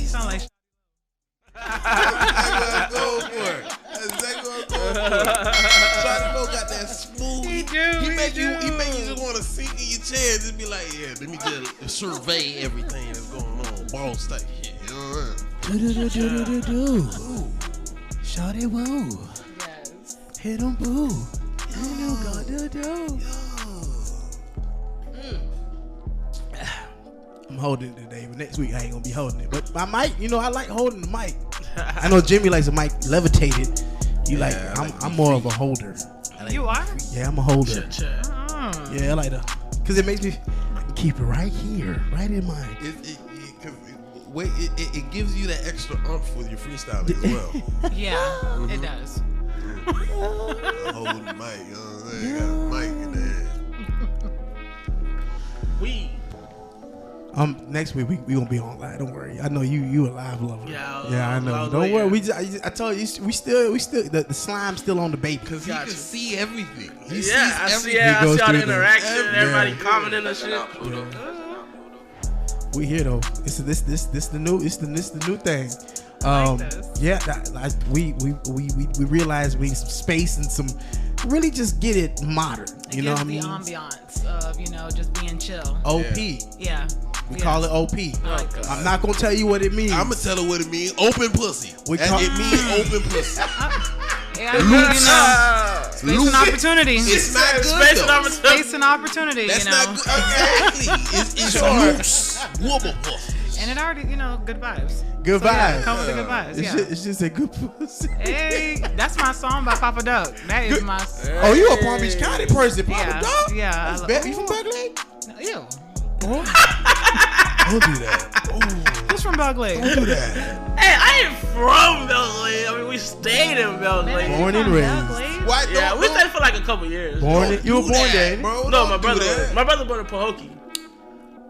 sound like. That's what I'm going for. That's exactly what I'm going for. Shawty Mo got that smooth. He make you just want to sink in your chair and just be like, yeah, let me just survey everything that's going on. Boss type shit. You know what I'm saying? Do. Shawty woo. Yes. Hit 'em boo. Do. I'm holding it today, but next week I ain't gonna be holding it. But my mic, I like holding the mic. I know Jimmy likes a mic levitated. I'm more of a holder. You are? Yeah, I'm a holder. Oh. Yeah, I like that. Because it makes me keep it right here, right in my... It gives you that extra oomph with your freestyling as well. Yeah, it does. Holding the mic, you know what I'm saying? Got a mic in there. Next week we gonna be on live. Don't worry. I know you a live lover. Yeah, I know. Don't worry. I told you we still the slime's still on the baby. Cause he can see everything. I see all the interaction. Everybody commenting and shit. We here though. This the new thing. We realize we need some space and some really just get it modern. You know what I mean? The ambiance of just being chill. OP. Yeah. We call it OP. I'm not gonna tell you what it means. I'm gonna tell her what it means. Open pussy. It means open pussy. Space and opportunity. It's not good. Space and opportunity. That's not good. Exactly. It's loose. Wubba pussy. And it already, good vibes. Good vibes. Yeah, come with the good vibes. It's just a good pussy. Hey, that's my song by Papa Duck. That is my. Oh, you a Palm Beach County person, Papa Duck? Yeah. You from Bug Lake? Ew. Don't do that. Who's from Bug Lake? Don't do that. Hey, I ain't from Bel Air. I mean, we stayed in Bel Air. Born and raised. Yeah, we stayed for like a couple years. You were born there, bro. No, my brother born in Pahokee.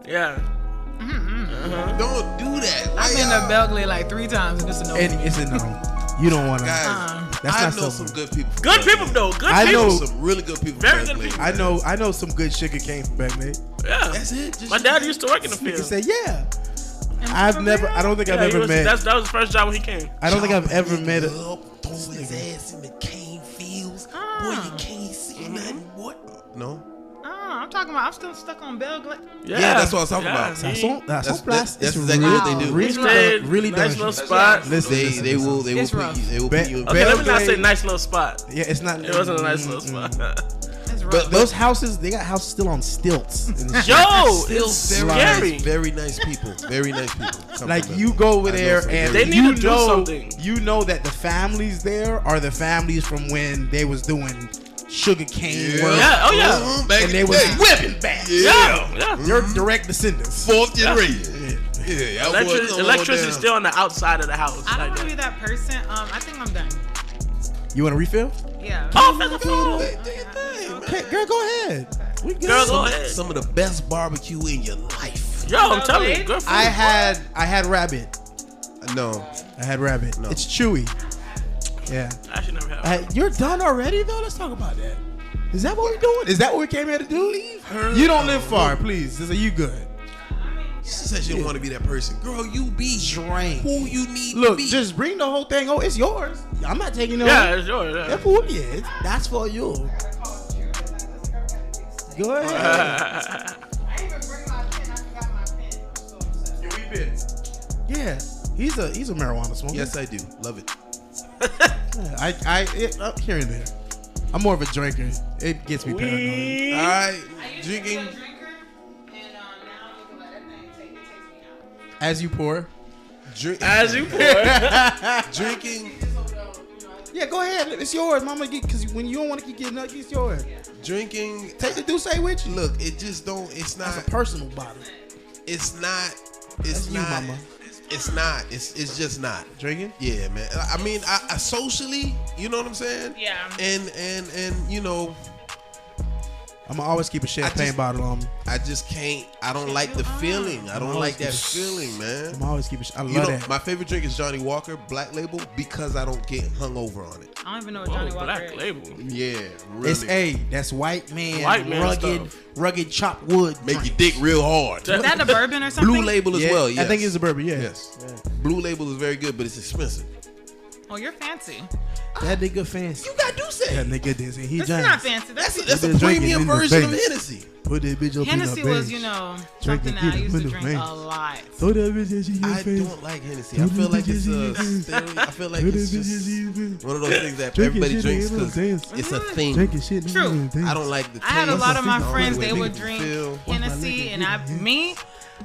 Yeah. Don't do that. I've been to Belgrade like 3 times and it's a no. And it's a no. You don't want to. I know some good people. Good people though. Good I people. know some really good people. Very good people. I know some good sugar cane from back there. Yeah. That's it. My dad used to work in the He field. said, yeah. I don't think I've ever met. That was his first job when he came. I don't think I've ever met a. Throw his ass in the cane fields. Boy, you can't see nothing. What? No. I'm still stuck on Belgrade. Yeah, that's what I was talking about. That's exactly what they do. Really nice little spot. Listen, they will put you. Okay, let me not say nice little spot. Yeah, it's not. It wasn't a nice little spot. But those houses, they got houses still on stilts. Yo, it's scary. Very nice people. Very nice people. Like you go over there and they need to do something. You know that the families there are the families from when they was doing sugar cane work. Yeah, oh yeah. And they was whipping back. Yeah. You're direct descendants. 4th generation. Yeah. Electricity's still on the outside of the house. I don't want to be that person. I think I'm done. You want to refill? Yeah. Oh, do your thing, okay, girl, go ahead. We good. Girl, go ahead. Some of the best barbecue in your life. Yo, I'm telling you, good food. I had rabbit. No. I had rabbit. No. It's chewy. Yeah. I should never have. You're done already, though? Let's talk about that. Is that what we're doing? Is that what we came here to do? Leave her. You don't live far, please. Are you good? She said she don't want to be that person. Girl, you be Drained. who you need Look, to be. just bring the whole thing. Oh, it's yours. I'm not taking it. Yeah, it's yours. Yeah. That food, that's for you. Go ahead. I even bring my pen. I forgot my pen. Yeah, he's a marijuana smoker. Yes, I do. Love it. Here and there. I'm more of a drinker. It gets me paranoid. All right, I used drinking. to be a drinker, and now I'm looking like that thing. It takes me out. As you pour. As you pour. Drinking. Yeah, go ahead. It's yours, mama. Because when you don't want to keep getting up, it's yours. Drinking. Take the Douce with you. Look, it just don't. It's not. That's a personal bottle. It's not. It's That's not. you, mama. It's not. It's just not. Drinking? Yeah, man. I mean, I socially, you know what I'm saying? Yeah. And I'm gonna always keep a champagne bottle on me. I just can't. I don't like the feeling. I don't like that feeling, man. I'm always keep. I love that. My favorite drink is Johnny Walker Black Label because I don't get hungover on it. I don't even know what Johnny Walker Black is. Label. Yeah, really. It's that's white man, stuff. rugged chopped wood. Make your dick real hard. Is that the bourbon or something? Blue Label as well. Yes. I think it's a bourbon. Yeah. Yes. Blue Label is very good, but it's expensive. Oh, you're fancy. That nigga fancy. You got do say. That nigga dancing. He This is not fancy. That's a He been drinking premium in the version of Vegas. Hennessy. Put that bitch up Hennessy in the was, bench. something that I used to drink veins. a lot. Throw that bitch in your I face. don't like Hennessy. I feel like it's I feel like it's just one of those things that everybody drinks because it's a thing. Drinking shit. True. I don't like the taste. I had a lot of my I don't friends, like they the way would people drink feel. Hennessy, and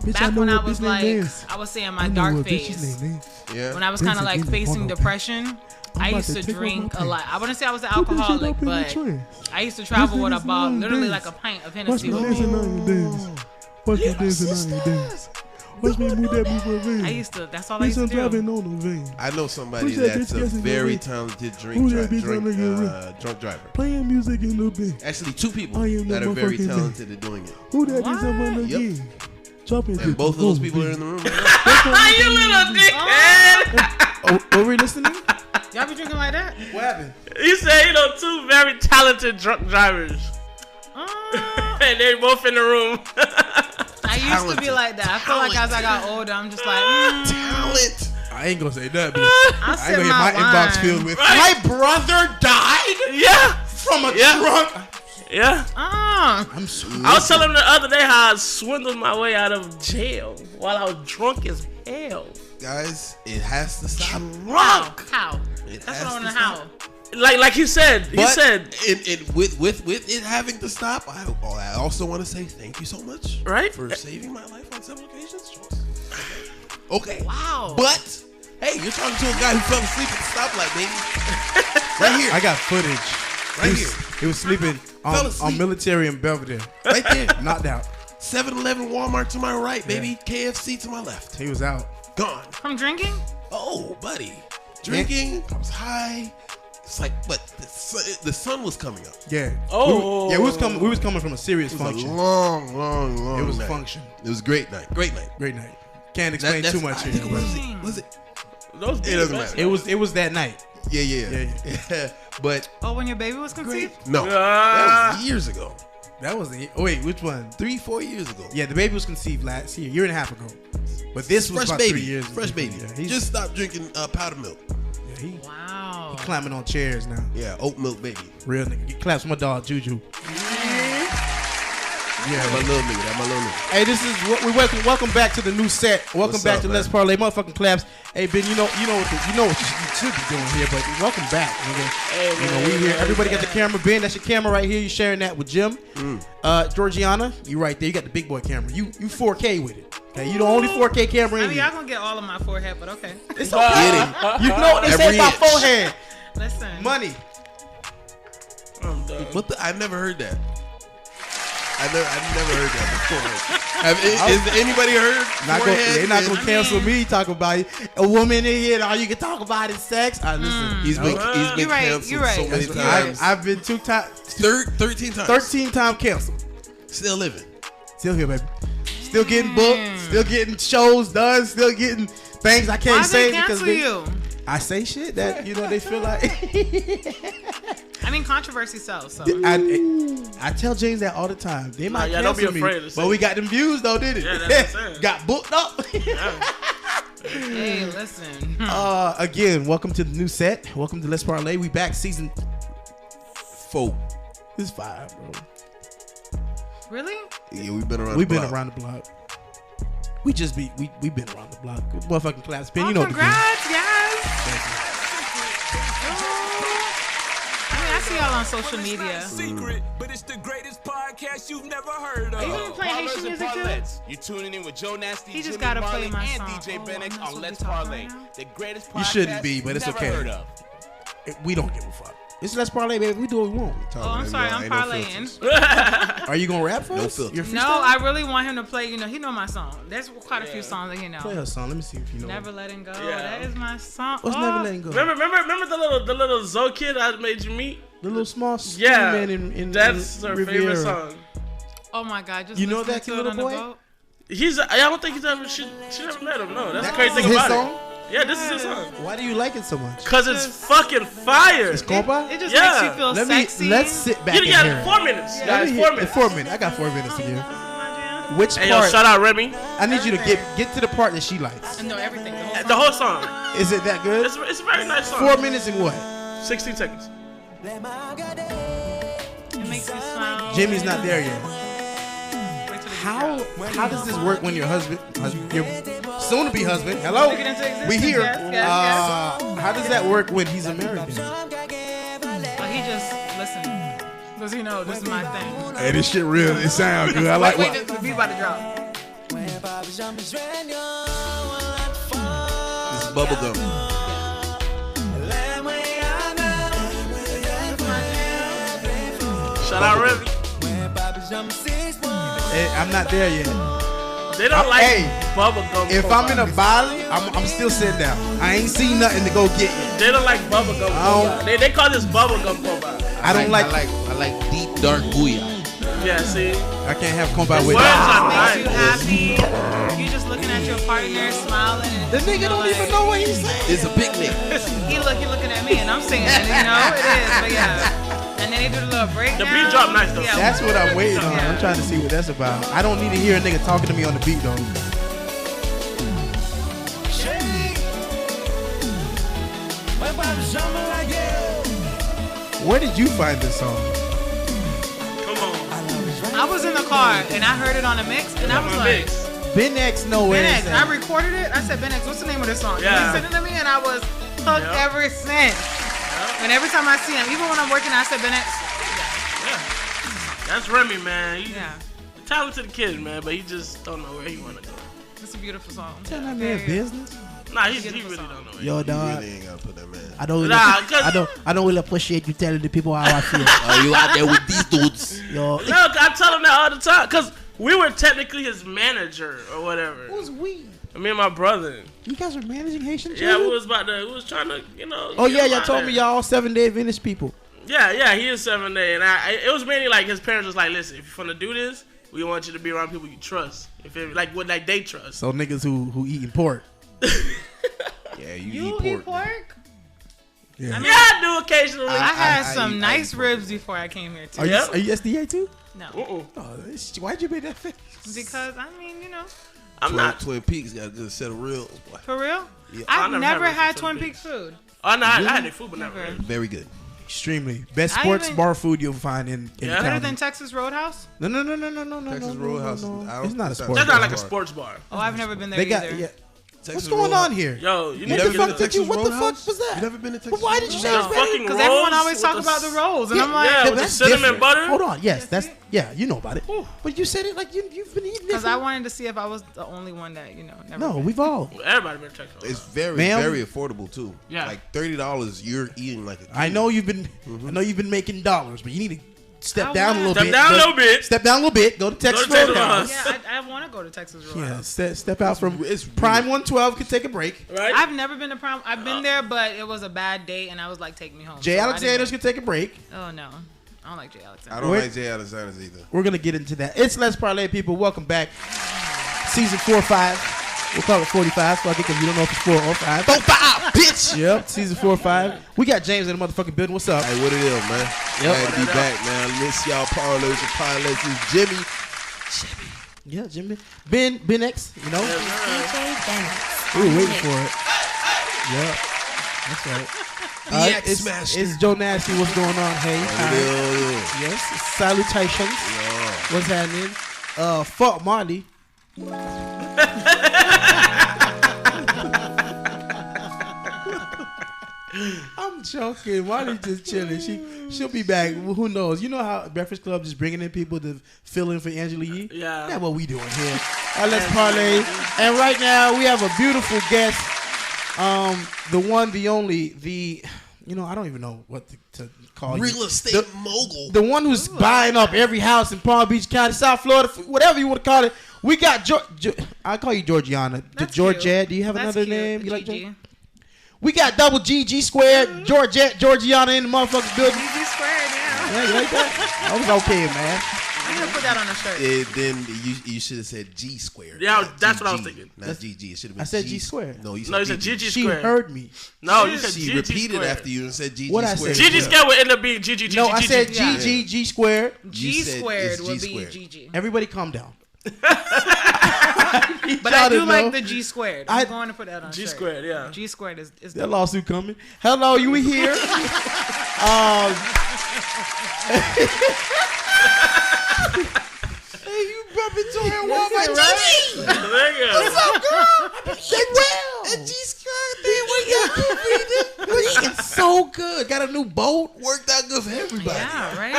Bitch, back when know I what was bitch name like, is. I would say in my dark phase, Yeah. when I was kind of like facing depression, I used to drink a lot. I wouldn't say I was an alcoholic, but I used to travel with about literally like a pint of Hennessy with me. Watch me dancing on your dance. Watch me move that move vein. I used to, that's all I used to do. on the vein. I know somebody Who's that that's bitch a guessing very your talented Who's that bitch on drunk driver. Playing music in the bin. Actually, two people I am that the are very motherfucking talented at doing it. Who that What? is on the Yep. game? Chopping And both of those people are in the room right now. You little dickhead. Oh, are we listening? Y'all be drinking like that? What happened? You say two very talented drunk drivers, and they're both in the room. I used to be like that. I feel like as I got older, I'm just like, Talent. I ain't gonna say that, bitch. I I ain't said gonna my get my inbox wine. filled with. My brother died Yeah, from a Yeah. drunk. yeah. I'm so I was telling him the other day how I swindled my way out of jail while I was drunk as hell. Guys, it has to stop. How? It That's has what I want to to know. stop. Like he said, with it having to stop, I also want to say thank you so much, Right? for saving my life on several occasions. Okay, Wow. but hey, you're talking to a guy who fell asleep at the stoplight, baby. Right here, I got footage. right he here, He was sleeping Fell on asleep. Military in Belvedere. right there. Knocked out. 7-Eleven, Walmart to my right, baby. KFC to my left. He was out. Gone. From drinking? Oh, buddy, drinking. I was high. It's like, but the sun was coming up. Yeah. Oh. We was coming from a serious It was function. a long It was night. function. It was a great night. Great night. Great night. Can't explain That's- too much I think here. it was it? Those It doesn't matter. It was that night. Yeah. But Oh, when your baby was great. conceived? No, that was years ago. That was the wait, which one? 3-4 years ago. Yeah, the baby was conceived last year and a half ago. But this was Fresh about baby. 3 years. Fresh baby. Yeah, he's Just stopped drinking powder milk. yeah, he Wow. climbing on chairs now. Yeah, oat milk baby. Real nigga. He claps my dog Juju. Yeah, my little nigga. That my little nigga. Hey, this is what we welcome back to the new set. Welcome What's back up, to man? Let's Parlay. Motherfucking claps. Hey Ben, you know what you should be doing here, but welcome back, nigga. You know, we here. Everybody got the camera. Ben, that's your camera right here. You sharing that with Jim. Georgiana, you right there. You got the big boy camera. You 4K with it. Okay, you the only 4K camera I in mean, here. y'all gonna get all of my forehead, but okay. It's okay. Get it. You know what they say Every about inch. forehead? Listen. Money. I'm done. What the? I never heard that. I never heard that before. Is anybody heard? They're not gonna I cancel mean- me talking about a woman in here. And all you can talk about is sex. Listen, He's been You're right, canceled you're right. so many You're times. I've been 13 times. 13 times canceled. Still living. Still here, baby. Still getting booked. Still getting shows done. Still getting things I Why can't they say because cancel they, you? I say shit that they feel like. I mean, controversy sells. So. I tell James that all the time. They might yeah, don't be cancel me, afraid to say but we it. got them views though, did it? Yeah, that's what I'm saying. Got booked up. Hey, listen. Again, welcome to the new set. Welcome to Let's Parlay. We back season 4. This 5, bro. Really? Yeah, we've been around. We've the been block. around the block. We've been around the block. Motherfucking class pin. Oh, You know what to do. congrats, guys. I mean, I see y'all on social media. Secret, but it's the greatest podcast you've never heard of. Are you gonna play Haitian music too? You're tuning in with Joe Nasty, He just Jimmy gotta Marley, play my and song. DJ Oh, Bennett I'm not on supposed Let's to be talking Parlay, right now? the greatest podcast You shouldn't be, but it's you've okay. never heard of. We don't give a fuck. It's Let's Parlay, baby. We do what we want. Oh, I'm sorry, I'm parlaying. Are you gonna rap for No us? filter. You're No, freestyling? I really want him to play. He know my song. There's quite a few songs that he know. Play her song. Let me see if you know. Never letting go. Yeah. That is my song. What's Oh, Never Letting Go? Remember the little Zoe kid I made you meet? The little small Yeah, man in that's her Riviera. favorite song. Oh my God! Just You know listening that to cute it little on the boy? boat. I don't think he's ever. She never met him. No, that's the crazy thing His about song? it. Yeah, this is his song. Why do you like it so much? Cause it's fucking fire. It's compa? It just Yeah. makes you feel sexy. Let's sit back You and got hear it. 4 minutes. Let Guys, me 4 hear- minutes. 4 minutes. I got 4 minutes to give. And Which Hey, yo, part? shout out Remy. I need you to get to the part that she likes. no, everything. The whole song. Is it that good? It's a very nice song. 4 minutes and what? 16 seconds. It makes you smile. Jimmy's not there yet. Wait till the How does this work when your your soon to be husband? Hello, Take it into existence. we here. Yes. How does that work when he's American? But he just listen. Does he know this is my thing? Hey, this shit real. It sounds good. I Wait, the beat about to drop. This is bubblegum. Shout out Remy. Hey, I'm not there yet. They don't like Hey, bubblegum. If I'm in a Bali, I'm still sitting down. I ain't seen nothing to go get yet. They don't like bubblegum. don't- They call this bubblegum profile. I don't like. I like deep dark booyah. Yeah, see. I can't have compa with Words that. are Makes you nice. happy. You just looking at your partner, smiling. And The nigga don't even know what he's saying. It's a picnic. He looking at me, and I'm singing it. You know it is, but yeah. And then they do the little breakdown. The beat drop nice, though. Yeah. That's what I'm waiting on. Yeah. I'm trying to see what that's about. I don't need to hear a nigga talking to me on the beat though. Where did you find this song? Come on. I was in the car and I heard it on a mix, and I was like, Ben X know where Ben it's X. I at. recorded it. I said, Ben X, what's the name of this song? Yeah. And he sent it to me, and I was hooked Yeah. ever since. And every time I see him, even when I'm working, I said, Ben X. That's Remy, man. He's Yeah, a talented kid, man, but he just don't know where he want to go. it's a beautiful song. Tell that man business. Nah, he really don't know where he Yo, You dog. really ain't gotta put that man. I don't. Nah, 'cause- I don't really appreciate you telling the people how I feel. Oh, you out there with these dudes? Yo, No, I tell him that all the time, because we were technically his manager or whatever. who's we? Me and my brother. You guys are managing Haitian Yeah, children? we was trying to, Oh get yeah, him y'all out told there. me y'all 7-day Adventist people. Yeah, he is 7 day, and it was mainly like his parents was like, listen, if you're gonna do this, we want you to be around people you trust, what they trust. So niggas who eating pork. Yeah, You eat pork? Yeah. Yeah, I do occasionally. I had I some eat nice pork. ribs before I came here too. Are you Yep. are you SDA too? No, Uh-uh. Oh, why'd you make that face? because I mean, I'm not. Twin Peaks got a good set of reels. Boy. for real. Yeah. I've I never never had had Twin Twin Peaks food. Oh no, I had their food, but never. Never. Very good. Extremely best I sports even- bar food you'll find in Yeah. the Better county. than Texas Roadhouse? No. Texas Roadhouse. It's not a sports That's bar. not like a sports bar. Oh, I've never been there They got either. yeah. Texas What's going on Roadhouse. here? Yo, You you need never to What the been get fuck to did you? Texas What the Roadhouse? fuck was that? You never been to But Texas why did you say Those it was fucking Because everyone rolls always with talk the about the rolls, and I'm Yeah, like, Yeah, with the that's cinnamon different. butter. Hold on, yes, that's you know about it. But you said it like you've been eating it. because for- I wanted to see if I was the only one that never. No, been. we've all. Everybody been Texas. It's very, Ma'am? very affordable too. Yeah. Like $30, you're eating like a king. I know you've been. I know you've been making dollars, but you need to step I down a little want- Step bit. down a Go- little bit. Step down a little bit. Go to Texas to Texas Roadhouse. Roadhouse. Yeah, I want to go to Texas Yeah, Roadhouse. step out from It's Prime 112. Could take a break. Right? I've never been to prom. I've been there, but it was a bad date, and I was like, take me home. Jay So I Alexander's didn't- could take a break. Oh no, I don't like Jay I Alexander. don't Wait. like Jay Alexander's either. We're gonna get into that. It's Let's Parlay, people. Welcome back. Season 4 or 5. We'll call it 45, so I think if you don't know if it's 4 or 5. 45, bitch! Yep, season 4 or 5. We got James in the motherfucking building. What's up? Hey, what it is, man? Glad to be back, man. I miss y'all parlors and pilots. It's Jimmy. Yeah, Jimmy. Ben X, you know? DJ Bennett. We were waiting for it. Yeah, that's right. X Master. It's Joe Nasty. What's going on? Hey. Hi. Yeah. Yes. Salutations. What's happening? Fuck Marty. I'm joking. Marty's just chilling. She'll be back. Who knows? You know how Breakfast Club just bringing in people to fill in for Angela Yee? Yeah. That's what we doing here. Let's parlay. And right now we have a beautiful guest. The one, the only, I don't even know what to call you. Real estate mogul. The one who's buying up every house in Palm Beach County, South Florida, whatever you want to call it. We got I call you Georgiana. That's Georgette. cute. Do you have That's another cute. name? You like Gigi. We got double G squared, Georgette, Georgiana in the motherfucking building. GG squared, yeah. Yeah, you like that? That was okay, man. I'm gonna put that on a shirt. Then you should have said G squared. Yeah, that's what I was thinking. Not GG. It should have been. I said G squared. No, you said GG She squared. heard me. No, you said She GG repeated squared. after you and said GG What I squared. said? GG squared would end up being GG. No, I said Yeah. G squared. G said squared it's would G be squared. GG. Everybody calm down. But I do like the G squared. I'm I- going to put that on a G shirt. squared, yeah. G squared is That lawsuit coming. Hello, you here? Hey, you bump into her in Walmart, right? What's up, girl? That G squared thing worked out good. It's so good. Got a new boat. Worked out good for everybody. Yeah, right?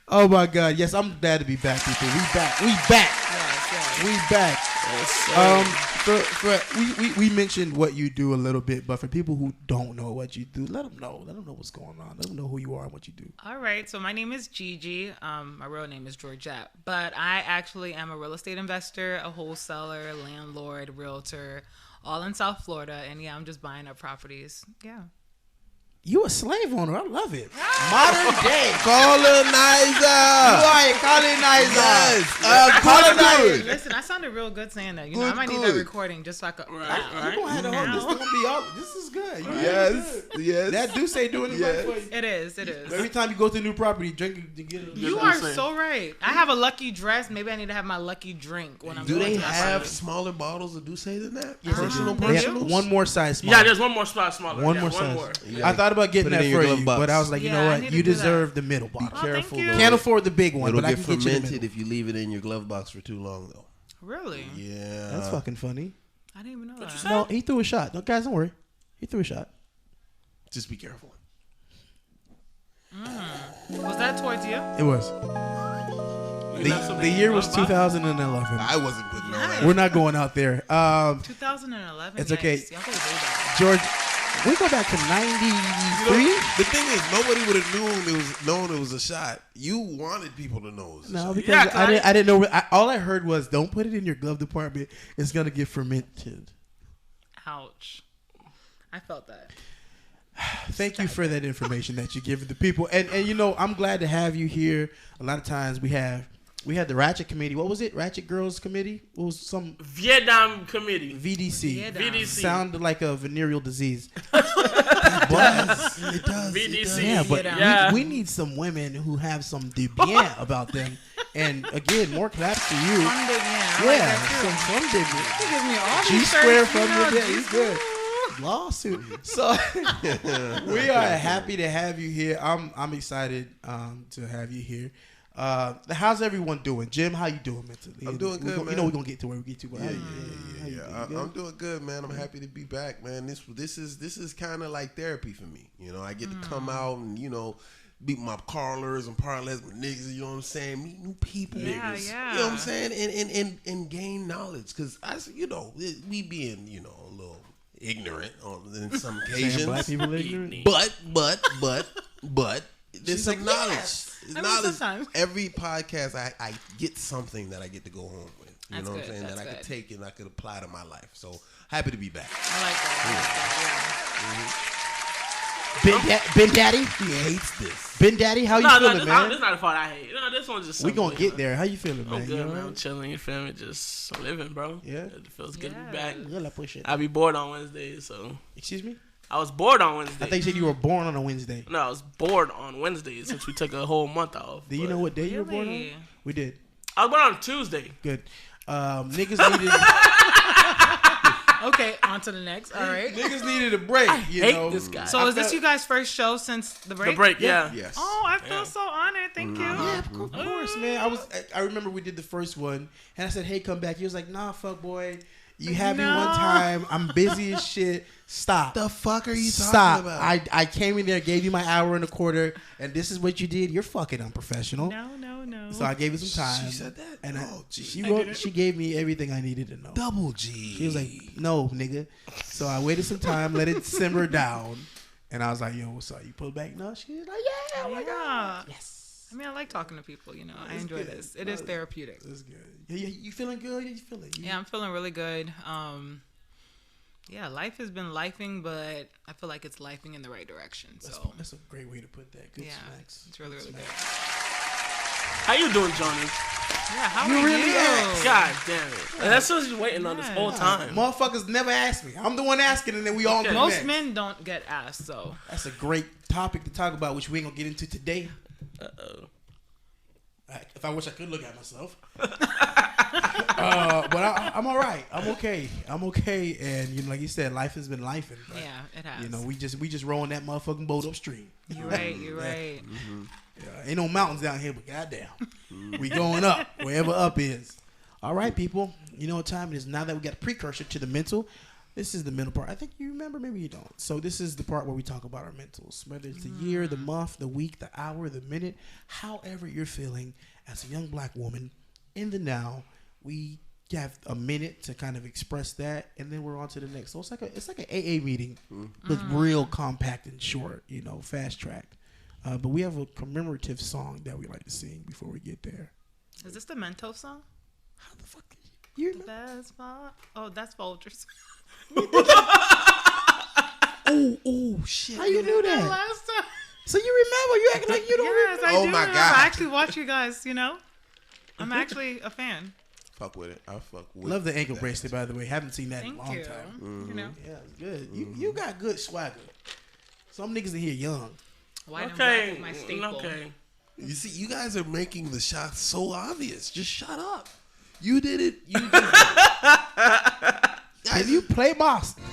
Oh my God! Yes, I'm glad to be back, people. We back. Yes. We back. We mentioned what you do a little bit, but for people who don't know what you do, let them know. Let them know what's going on. Let them know who you are and what you do. All right, so my name is Gigi. My real name is Georgette, but I actually am a real estate investor, a wholesaler, landlord, realtor, all in South Florida. And yeah, I'm just buying up properties. Yeah. You a slave owner. I love it. Modern day. Colonizer. You are a colonizer. Yes. Colonizer. Listen, I sounded real good saying that. You know, Good, I might need good. that recording just so I could. You gonna have to hold this. Gonna be all. This is good. You Yes. good. Yes. That do say doing it right for you. It is. It is. Every time you go to a new property, drink it to get it. You are so right. I have a lucky dress. Maybe I need to have my lucky drink when I'm Do going they to my have party. smaller bottles of Douce than that? Yes, Personal they do. They have personals? one more size smaller. Yeah, there's one more spot smaller. One Yeah, more one size. more. I thought about getting Put it that in your for glove you, box. but I was like, you Yeah, know I what? need to You do deserve the middle bottle. Oh, thank Careful, you. though. Can't afford the big one, It'll but I get can get you the fermented middle. if you leave it in your glove box for too long, though. Really? Yeah. That's fucking funny. I didn't even know that. No, he threw a shot. No, guys, don't worry. He threw a shot. Just be careful. Was that towards you? It was. The year was 2011. I wasn't putting no that. We're not going out there. 2011. It's okay. Yikes. Y'all go way back. George, we go back to 93? The thing is, nobody would have known it was a shot. You wanted people to know it was a No, shot. because Yeah, I didn't know. All I heard was, don't put it in your glove department. It's going to get fermented. Ouch. I felt that. Thank you for that information that you give the people. And you know, I'm glad to have you here. A lot of times we had the Ratchet Committee. What was it? Ratchet Girls Committee? What was some Vietnam Committee. VDC? VDC. Sounded like a venereal disease. It does. VDC. Yeah, but Yeah. we need some women who have some de bien about them. And again, more claps to you. Fun big man. I like that too. some de bien. He gives me all G these square shirts, from you know, your day. G He's square. good. Lawsuit. So we are happy to have you here. I'm excited to have you here. How's everyone doing? Jim, how you doing mentally? I'm doing good, man. You know we're gonna get to where we get to. But Yeah. I'm doing good, man. I'm happy to be back, man. This is kind of like therapy for me. You know, I get to come out and meet my Carlers and Parles, my niggas. You know what I'm saying? Meet new people. Yeah, niggas. yeah. You know what I'm saying? And gain knowledge because we being a little ignorant in some occasions. Black people ignorant. But there's some knowledge. It's I mean, knowledge. sometimes. Every podcast, I get something that I get to go home with. You That's know what I'm good, saying? that's That I could good. take and I could apply to my life. So happy to be back. I like that. Ben Daddy, He hates this. Ben Daddy, how you No, feeling, this man? not the part I hate. No, this one's just We simple, gonna get there. How you feeling, I'm man? good, You man. all I'm right? chilling, you feel me? Just living, bro. Yeah. It feels good to be Yeah. back. Yeah, like push it. I be bored on Wednesdays, so Excuse me? I was bored on Wednesday. I think you said you were born on a Wednesday. No, I was bored on Wednesdays since we took a whole month off. Do you but know what day you were born on? Really? We did. I was born on Tuesday. Good. Niggas needed Okay, on to the next. All right. niggas needed a break. You hate know? this guy. So is this you guys' first show since the break? The break, yeah. Yes. Oh, I feel so honored. Thank you. Yeah, of course, man. I remember we did the first one, and I said, "Hey, come back." He was like, "Nah, fuck boy, you had me one No. time. I'm busy as shit. Stop. The fuck are you Stop. talking about? I came in there, gave you my hour and a quarter, and this is what you did. You're fucking unprofessional." No. So I gave her some time. She said that? and Oh, gee. she gave me everything I needed to know. Double G. She was like, "No, nigga." So I waited some time, let it simmer down, and I was like, "Yo, what's up? You pull back?" No, she was like, "Yeah, oh my god, yes." I mean, I like talking to people. You know, I enjoy good. this. It is therapeutic. That's good. You feeling good? You feeling? Yeah, I'm feeling really good. Yeah, life has been lifing, but I feel like it's lifing in the right direction. So That's a great way to put that. Good smacks. it's really, really good. How you doing, Jonas? Yeah, how You are really you? asked. God damn it. That's what you're waiting on this whole time. Motherfuckers never ask me. I'm the one asking, and then we all go Most next. men don't get asked, so That's a great topic to talk about, which we ain't gonna get into today. If I wish I could look at myself. But I'm all right. I'm okay. And like you said, life has been lifing. yeah, it has. We just rowing that motherfucking boat upstream. You're right. You're right. Mm-hmm. Yeah, ain't no mountains down here, but goddamn, we going up wherever up is. All right, people. You know what time it is now that we got a precursor to the mental. This is the mental part. I think you remember, maybe you don't. So this is the part where we talk about our mentals, whether it's the year, the month, the week, the hour, the minute, however you're feeling as a young black woman in the now. We have a minute to kind of express that, and then we're on to the next. So it's like an AA meeting, but real compact and short, fast tracked. But we have a commemorative song that we like to sing before we get there. Is this the Mentos song? How the fuck did you remember? That's that's Folgers. Oh shit! How you knew that? Last time. So you remember? You acting like you don't Yes, remember? I Oh do my remember. God. I actually watch you guys. I'm actually a fan. Fuck with it. I fuck with. Love the ankle that. bracelet, by the way. Haven't seen that in a Thank long you. time. Yeah, it's good. You got good swagger. Some niggas in here young. white and black Okay. is my staple. Okay. You see, you guys are making the shots so obvious. Just shut up. You did it. You did it. Can you play Boston?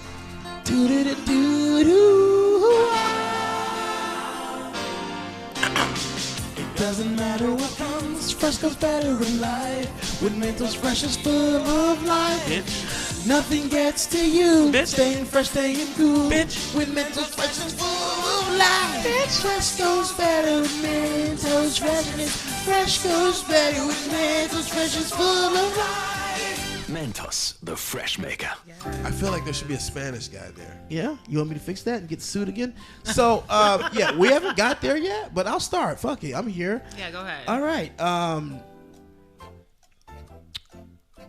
It doesn't matter what comes, fresh comes better in life. With mentals fresh is full of life. Bitch. Nothing gets to you. Bitch. Staying fresh, staying cool. Bitch. With mentals fresh is full of life. Bitch. Fresh goes better with mentals freshness. Fresh goes better with mentals fresh is full of life. Mentos, the fresh maker. I feel like there should be a Spanish guy there. Yeah, you want me to fix that and get sued again? So, yeah, we haven't got there yet, but I'll start. Fuck it, I'm here. Yeah, go ahead. All right.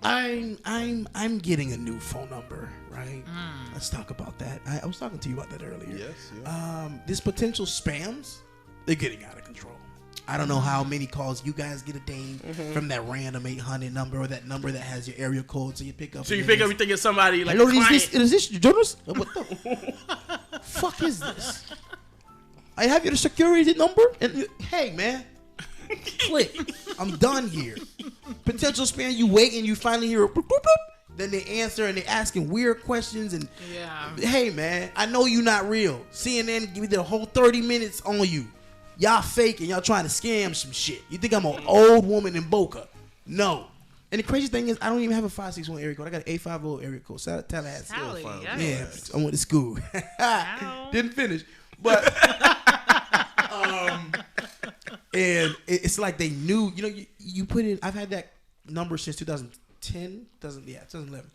I'm getting a new phone number, right? Let's talk about that. I was talking to you about that earlier. Yes. Yeah. This potential spams, they're getting out of control. I don't know how many calls you guys get a day from that random 800 number or that number that has your area code, so you pick up. So you pick up, you think it's somebody like Hello, a client. is this Jonas? What the fuck is this? I have your security number, and hey, man, click. I'm done here. Potential spam. You wait, and you finally hear a boop, boop, boop. Then they answer, and they asking weird questions. And hey, man, I know you not real. CNN give me the whole 30 minutes on you. Y'all fake and y'all trying to scam some shit. You think I'm an old woman in Boca? No. And the crazy thing is, I don't even have a 561 area code. I got an 850 area code. Shout out Tallahassee. Tally, Yeah, I went to school. Ow. Didn't finish. But, and it's like they knew, you put in, I've had that number since 2011.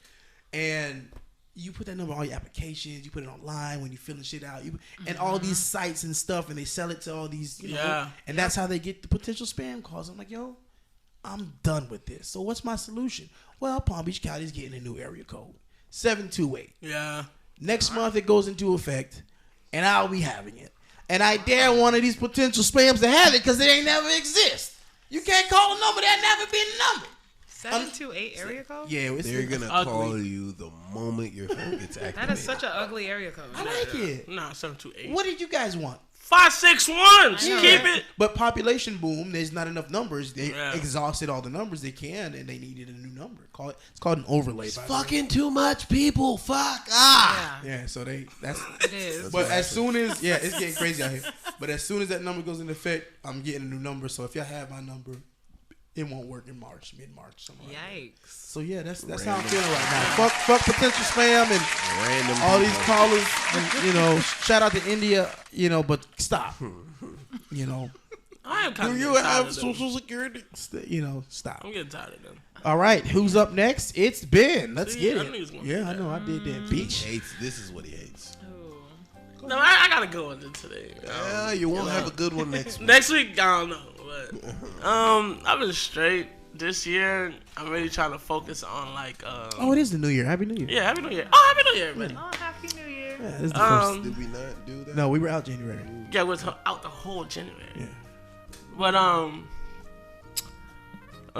And you put that number on all your applications, you put it online when you're filling shit out, and all these sites and stuff, and they sell it to all these, and that's how they get the potential spam calls. I'm like, yo, I'm done with this. So what's my solution? Well, Palm Beach County is getting a new area code, 728. Yeah. Next month it goes into effect, and I'll be having it. And I dare one of these potential spams to have it because it ain't never exist. You can't call a number that never been a number. 728 area code? Yeah, They're gonna call you the moment your phone gets activated. That is such an ugly area code. I like it. Nah, 728. What did you guys want? 561. Keep it. But population boom, there's not enough numbers. They Yeah. exhausted all the numbers they can, and they needed a new number. It's called an overlay. It's by the way. fucking too much people. Fuck. Ah. Yeah, Yeah, so that's. it is. But as soon as it's getting crazy out here. But as soon as that number goes into effect, I'm getting a new number. So if y'all have my number, it won't work in mid-March, somewhere. Yikes. So yeah, that's how I'm feeling right now. Fuck potential spam and Random all people. these callers. And, shout out to India, but stop. I am kind Do of you have Social Security? Stop. I'm getting tired of them. All right, who's up next? It's Ben. Let's See, get I knew he was it. gonna Yeah, do I that. know. I did that. Beach. This is what he hates. No, I gotta go into today. Yeah, you won't have a good one next week. Next week, I don't know. But, I've been straight. this year, I'm really trying to focus on like. Oh, it is the New Year. Happy New Year. Yeah, Happy New Year. Oh, Happy New Year, everybody. Oh, Happy New Year. Yeah, this is the first. Did we not do that? No, we were out January. Yeah, it was out the whole January. Yeah. But I'm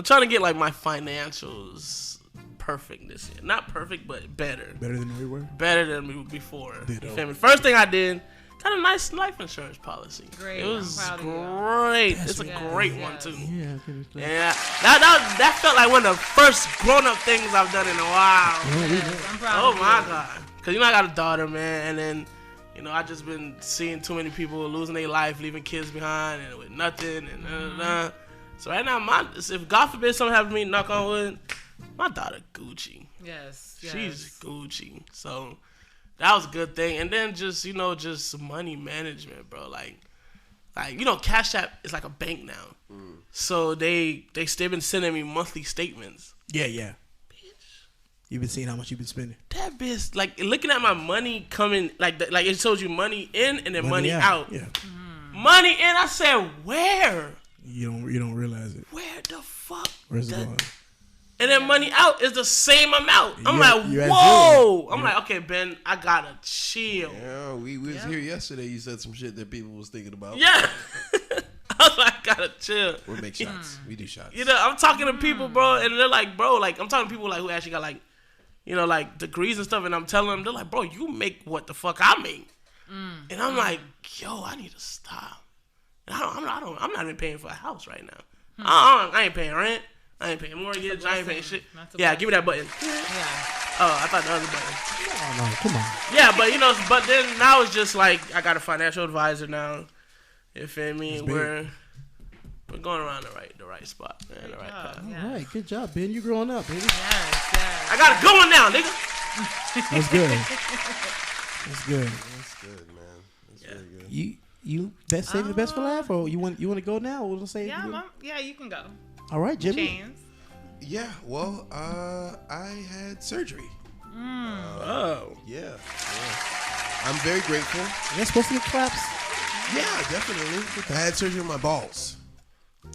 trying to get like my financials perfect this year. Not perfect, but better. Better than we were. Better than we were before. You Ditto. feel me? First thing I did, got a nice life insurance policy. Great. It was I'm proud of you. great. Yes, It's a yes, great one too. Yeah. Yeah, that felt like one of the first grown-up things I've done in a while. Yes, I'm proud Oh of my you. God. Cause I got a daughter, man, and then I just been seeing too many people losing their life, leaving kids behind, and with nothing, and So right now, if God forbid something happens to me, knock on wood, my daughter Gucci. Yes. She's Gucci. So that was a good thing. And then just money management, bro. Like Cash App is like a bank now. So they've been sending me monthly statements. Yeah. You've been seeing how much you've been spending. That bitch, like looking at my money coming, like it shows you money in and then money out. Yeah. Money in, I said, where? You don't realize it. Where the fuck? Where's it going? And then money out is the same amount. I'm you're like, at whoa. zero. I'm like, okay, Ben, I gotta chill. Yeah, we was here yesterday. You said some shit that people was thinking about. Yeah. I was like, I gotta chill. We'll make shots. We do shots. I'm talking to people, bro, and they're like, bro, like, I'm talking to people like who actually got like, like degrees and stuff, and I'm telling them, they're like, bro, you make what the fuck I make. And I'm like, yo, I need to stop. And I'm not even paying for a house right now. I ain't paying rent. I ain't paying mortgage. I ain't paying shit. Yeah, give me that button. Yeah. Oh, I thought the other button. Oh no, come on. Yeah, but then now it's just like I got a financial advisor now. You feel me? We're going around the right spot, man. The right path. All right, good job, Ben. You growing up, baby. Yes. I got it going now, nigga. That's good. That's good. That's good, man. That's very good. You best save the best for last, or you want to go now? We'll say. Yeah, you can go. All right, Jimmy. James. Yeah, well, I had surgery. Oh. Yeah. I'm very grateful. You're supposed to get claps. Yeah, definitely. I had surgery on my balls.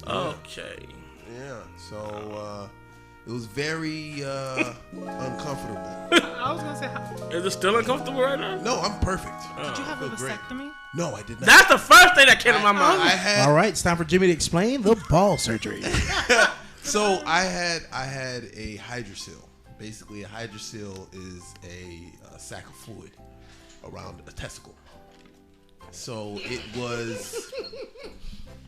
Okay. Yeah, so it was very uncomfortable. I was gonna say, Is it still uncomfortable right now? No, I'm perfect. did you have a feel great. vasectomy? No, I did not. That's the first thing that came to my mind. I had All right, it's time for Jimmy to explain the ball surgery. So I had a hydrocele. Basically, a hydrocele is a sack of fluid around a testicle. So it was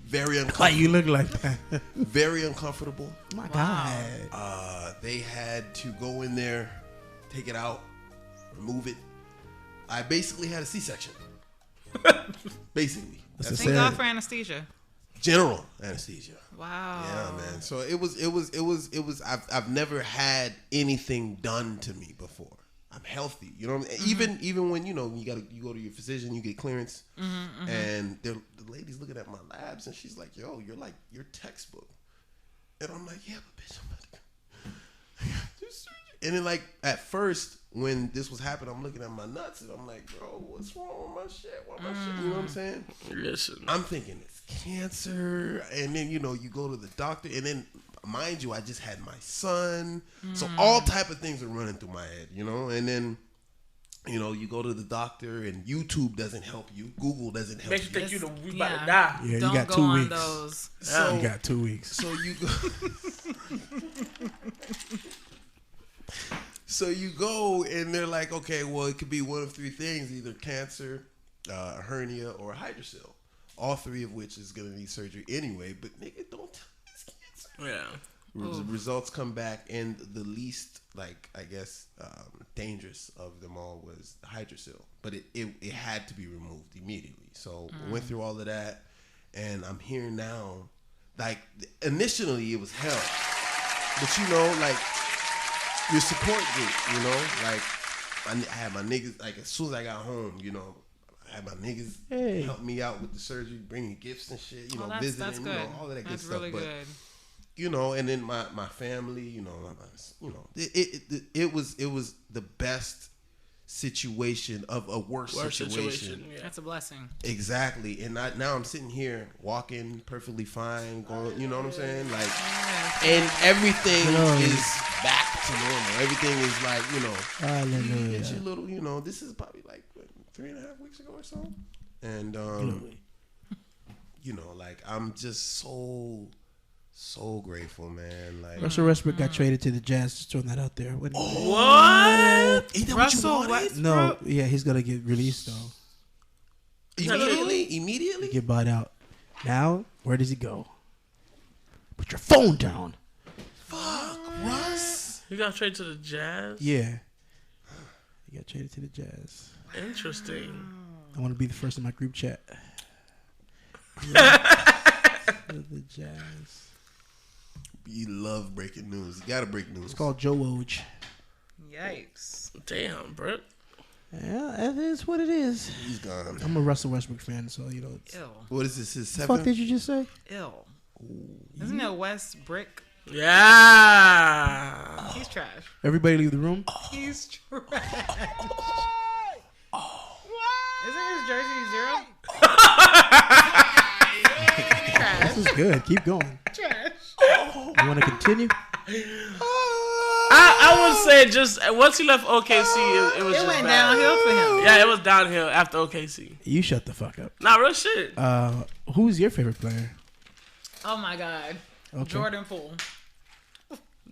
very uncomfortable. Why you look like that? Very uncomfortable. My God. They had to go in there, take it out, remove it. I basically had a C-section. Basically, Thank God for anesthesia. general anesthesia. Wow. Yeah, man. So it was. I've never had anything done to me before. I'm healthy. You know what I mean? Even when you go to your physician, you get clearance, and the lady's looking at my labs, and she's like, "Yo, you're like your textbook," and I'm like, "Yeah, but bitch, I'm about to do surgery." And then like at first, when this was happening, I'm looking at my nuts, and I'm like, "Bro, what's wrong with my shit? Why my shit?" You know what I'm saying? Listen. I'm thinking it's cancer, and then you go to the doctor, and then mind you, I just had my son, so all type of things are running through my head, and then you go to the doctor, and YouTube doesn't help you, Google doesn't help Makes you you. think you about to die. Yeah, Don't you got go 2 on weeks. those. So You got 2 weeks. So you go. So you go, and they're like, okay, well, it could be one of three things: either cancer, a hernia, or a hydrocele. All three of which is gonna need surgery anyway. But nigga, don't tell me it's cancer. Yeah. Results come back, and the least, dangerous of them all was the hydrocele. But it had to be removed immediately. So we went through all of that, and I'm here now. Like, initially it was hell. But your support group, I had my niggas, as soon as I got home, I had my niggas help me out with the surgery, bringing gifts and shit, visiting, that's good. all of that That's good stuff. really But, good. and then my family, it was the best situation of a worse situation. Yeah. That's a blessing. Exactly. And now I'm sitting here walking perfectly fine, going, you know what I'm saying? Like, and everything Glory. is back to normal. Everything is like, Hallelujah. you get your little, this is probably like 3.5 weeks ago or so, and like I'm just so grateful, man. Like Russell Westbrook got traded to the Jazz. Just throwing that out there. What? Ain't that Russell what you wanted? No, yeah, he's gonna get released though. Immediately? Get bought out. Now, where does he go? Put your phone down. Fuck, Russ. He got traded to the Jazz? Yeah. He got traded to the Jazz. Interesting. I want to be the first in my group chat. The Jazz. You love breaking news. You gotta break news. It's called Joe Woj. Yikes. Damn, bro. Yeah, that is what it is. He's gone. I'm a Russell Westbrook fan, so it's Ew. What is this? His What the fuck seventh? did you just say? Ew. Isn't it West Brick? Yeah. He's trash. Everybody leave the room. He's trash. Isn't his jersey 0? Trash. This is good. Keep going. Trash. You want to continue? I would say just once he left OKC, it was It just went bad. downhill for him. Yeah, it was downhill after OKC. You shut the fuck up. Nah, real shit. Who's your favorite player? Oh my God. Okay. Jordan Poole.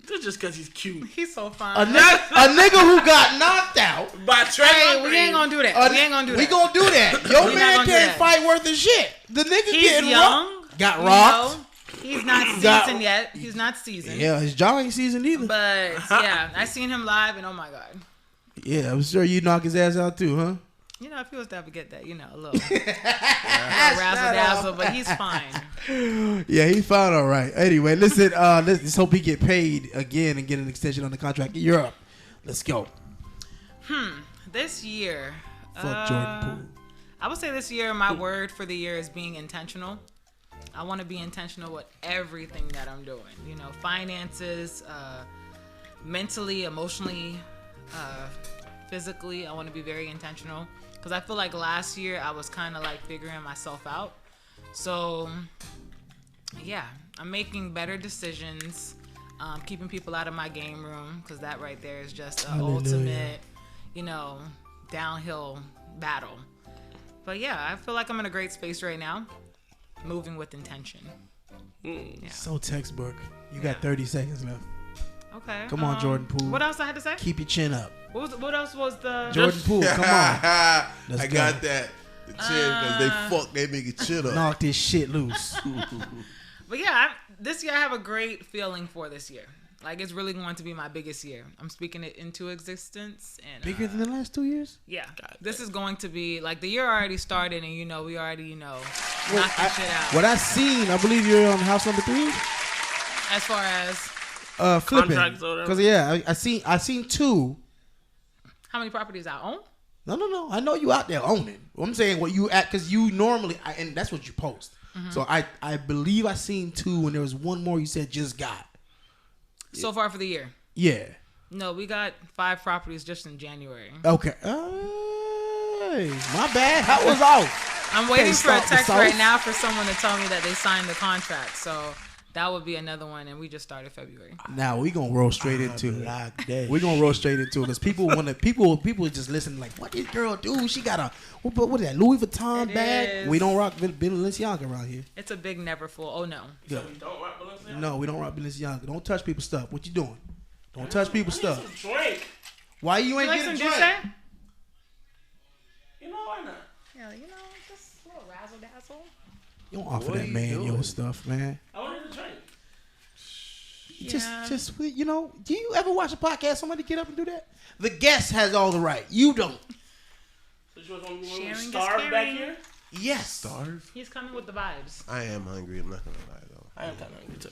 That's just because he's cute. He's so A fine. nigga who got knocked out. By Trey Hey, we ain't gonna do that. We ain't gonna do that. We gonna do that. Your We not man gonna do can't that. fight worth a shit. The nigga He's getting young. rocked. Got you rocked. know. He's not Got- seasoned yet. He's not seasoned. Yeah, his jaw ain't seasoned either. But yeah, I seen him live and oh my God. Yeah, I'm sure you knock his ass out too, huh? You know, if he was to ever get that, a little razzle dazzle, but he's fine. Yeah, he's fine, all right. Anyway, listen, let's hope he get paid again and get an extension on the contract in Europe. Let's go. This year, Fuck Jordan Poole. I would say this year, my word for the year is being intentional. I want to be intentional with everything that I'm doing. Finances, mentally, emotionally, physically. I want to be very intentional. Because I feel like last year I was kind of like figuring myself out. So, yeah, I'm making better decisions. Keeping people out of my game room. Because that right there is just an ultimate, downhill battle. But yeah, I feel like I'm in a great space right now. Moving with intention. Yeah. So textbook. You got 30 seconds left. Okay. Come on, Jordan Poole. What else I had to say? Keep your chin up. What else was the... Jordan Poole, come on. Let's I go. got that. The chin, because they fuck that nigga chin up. Knock this shit loose. But yeah, this year I have a great feeling for this year. Like, it's really going to be my biggest year. I'm speaking it into existence. And Bigger than the last 2 years? yeah, this is going to be... Like, the year already started and, we already, Well, knocking shit out. What I seen, I believe you're on house number 3? As far as... Flipping. Contracts or whatever. Because, yeah, I seen 2. How many properties I own? No. I know you out there owning. I'm saying what you at, because you normally, and that's what you post. So I believe I seen 2, and there was one more you said just got. So far for the year. Yeah. No, we got 5 properties just in January. Okay. Hey, my bad. I was off. I'm waiting for a stop the text sauce. right now for someone to tell me that they signed the contract. So that would be another one, and we just started February. Now we gonna roll straight into it. We gonna roll straight into it because people want to. People just listen like, what this girl do? She got a what is that Louis Vuitton It bag? is. We don't rock Balenciaga around here. It's a big never full. Oh no. Yeah. You don't rock Balenciaga? No, we don't rock Balenciaga. Don't touch people's stuff. What you doing? Don't touch people's I need stuff. some drink. Why you You ain't like some getting a juice? drink? You know why not? Yeah, just a little razzle dazzle. You don't offer What that are you man your doing? stuff, man. I wanted a drink. Yeah. Just do you ever watch a podcast? Somebody get up and do that? The guest has all the right. You don't. So you want me Sharing to is starve back caring. here? Yes. Starve? He's coming with the vibes. I am hungry. I'm not going to lie, though. I am kind of hungry too.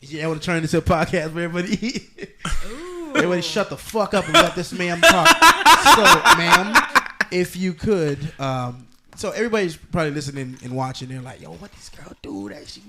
Yeah, I want to turn this into a podcast where everybody eat. Ooh. Everybody shut the fuck up and let this man talk. So, ma'am, if you could, so everybody's probably listening and watching. They're like, yo, what this girl do? That she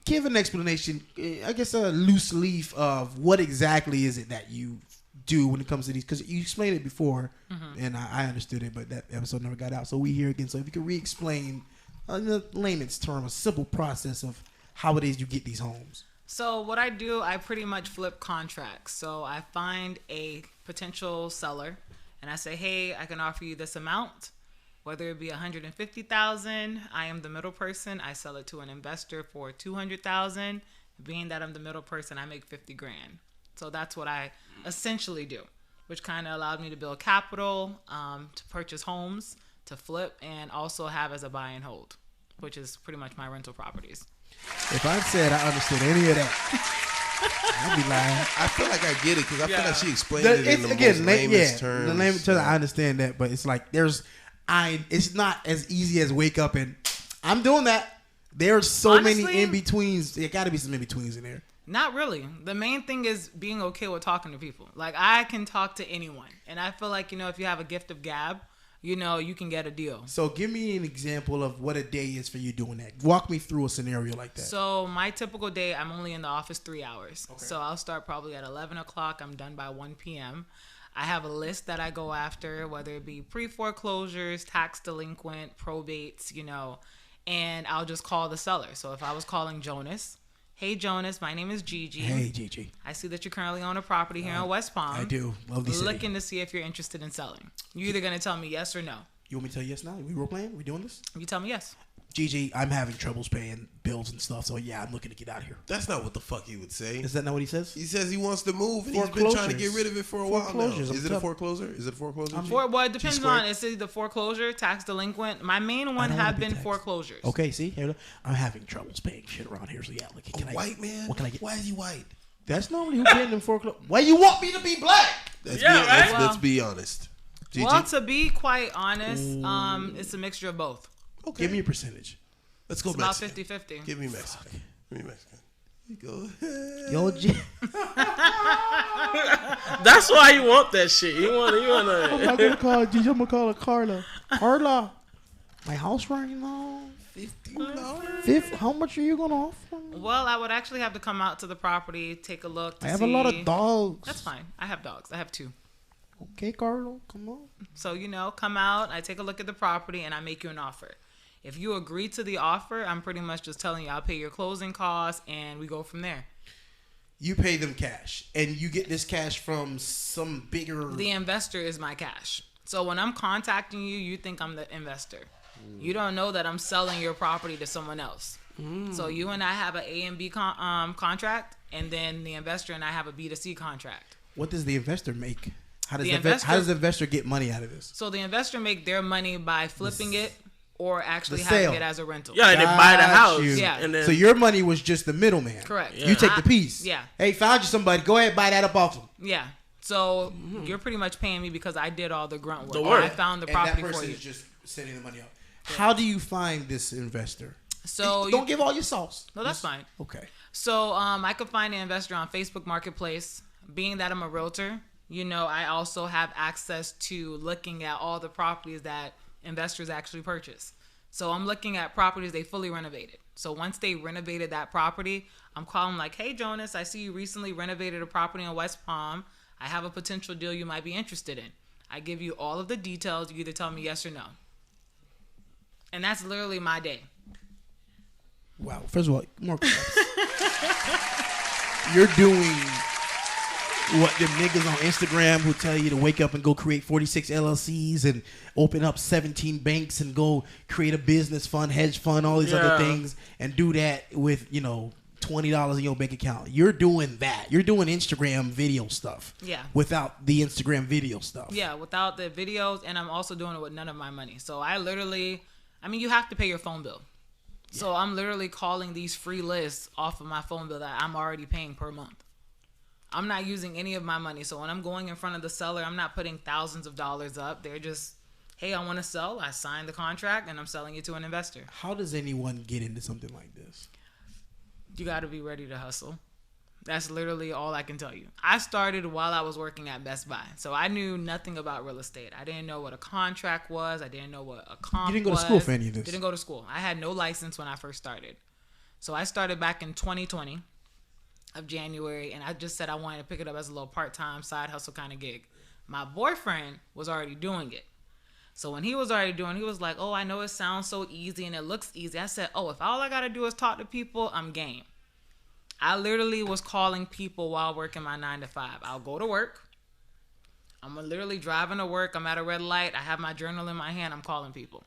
give an explanation, I guess a loose leaf of what exactly is it that you do when it comes to these, because you explained it before, and I understood it, but that episode never got out. So we here again. So if you could re-explain in a layman's term, a simple process of how it is you get these homes. So what I do, I pretty much flip contracts. So I find a potential seller and I say, hey, I can offer you this amount, whether it be 150,000. I am the middle person. I sell it to an investor for 200,000. Being that I'm the middle person, I make 50 grand. So that's what I essentially do, which kind of allowed me to build capital, to purchase homes, to flip, and also have as a buy and hold, which is pretty much my rental properties. If I said I understood any of that, I'd be lying. I feel like I get it because I feel like she explained it in the most lamest terms. The lamest terms, I understand that, but it's like it's not as easy as wake up and I'm doing that. There's so many in betweens. There got to be some in betweens in there. Not really. The main thing is being okay with talking to people. Like, I can talk to anyone, and I feel like, if you have a gift of gab, you can get a deal. So give me an example of what a day is for you doing that. Walk me through a scenario like that. So my typical day, I'm only in the office 3 hours. Okay. So I'll start probably at 11 o'clock. I'm done by 1 p.m. I have a list that I go after, whether it be pre-foreclosures, tax delinquent, probates, and I'll just call the seller. So if I was calling Jonas, hey Jonas, my name is Gigi. Hey Gigi. I see that you currently own a property here in West Palm. I do. Lovely city. Looking to see if you're interested in selling. You're either going to tell me yes or no. You want me to tell you yes now? We role playing? We doing this? You tell me yes. Gigi, I'm having troubles paying bills and stuff, so yeah, I'm looking to get out of here. That's not what the fuck he would say. Is that not what he says? He says he wants to move, and he's been trying to get rid of it for a while now. Is it a foreclosure? Well, it depends on, it's either foreclosure, tax delinquent. My main one have been foreclosures. Okay, see? Here, I'm having troubles paying shit around here, so yeah. Look, white man? What can I get? Why is he white? That's normally who getting them foreclosure. Why you want me to be black? Let's be honest. Gigi? Well, to be quite honest, it's a mixture of both. Okay. Give me a percentage. Let's go it's Mexican. About 50-50. Give me Mexican. Give me Mexican. You go. Yo, That's why you want that shit. You want to. I'm not gonna call it Gigi. I'm gonna call it Carla. Carla, my house right now. $50. How much are you gonna offer me? Well, I would actually have to come out to the property, take a look. I have a lot of dogs. That's fine. I have dogs. I have 2. Okay, Carla, come on. So come out. I take a look at the property, and I make you an offer. If you agree to the offer, I'm pretty much just telling you I'll pay your closing costs, and we go from there. You pay them cash, and you get this cash from some bigger... The investor is my cash. So when I'm contacting you, you think I'm the investor. You don't know that I'm selling your property to someone else. So you and I have an A and B contract, and then the investor and I have a B to C contract. What does the investor make? How does the investor get money out of this? So the investor make their money by flipping it, or actually having it as a rental. Yeah, and they buy the house. Yeah. And then, so your money was just the middleman. Correct. Yeah. You take the piece. Yeah. Hey, found you somebody. Go ahead, buy that up off them. Yeah. So you're pretty much paying me because I did all the grunt work. The work. I found the property for you. And that person is just sending the money up. How do you find this investor? So don't give all your sauce. No, that's fine. Okay. So I could find an investor on Facebook Marketplace. Being that I'm a realtor, I also have access to looking at all the properties that investors actually purchase. So I'm looking at properties they fully renovated. So once they renovated that property, I'm calling like, hey, Jonas, I see you recently renovated a property in West Palm. I have a potential deal you might be interested in. I give you all of the details. You either tell me yes or no. And that's literally my day. Wow. First of all, more you're doing what them niggas on Instagram who tell you to wake up and go create 46 LLCs and open up 17 banks and go create a business fund, hedge fund, all these other things, and do that with, $20 in your bank account. You're doing that. You're doing Instagram video stuff. Yeah. Without the Instagram video stuff. Yeah, without the videos, and I'm also doing it with none of my money. So you have to pay your phone bill. Yeah. So I'm literally calling these free lists off of my phone bill that I'm already paying per month. I'm not using any of my money. So when I'm going in front of the seller, I'm not putting thousands of dollars up. They're just, hey, I want to sell. I signed the contract and I'm selling it to an investor. How does anyone get into something like this? You got to be ready to hustle. That's literally all I can tell you. I started while I was working at Best Buy. So I knew nothing about real estate. I didn't know what a contract was. I didn't know what a comp was. You didn't go to school for any of this? Didn't go to school. I had no license when I first started. So I started back in 2020 of January, and I just said I wanted to pick it up as a little part-time side hustle kind of gig. My boyfriend was already doing it. So when he was already doing it, he was like, oh, I know it sounds so easy and it looks easy. I said, oh, if all I got to do is talk to people, I'm game. I literally was calling people while working my 9 to 5. I'll go to work. I'm literally driving to work. I'm at a red light. I have my journal in my hand. I'm calling people.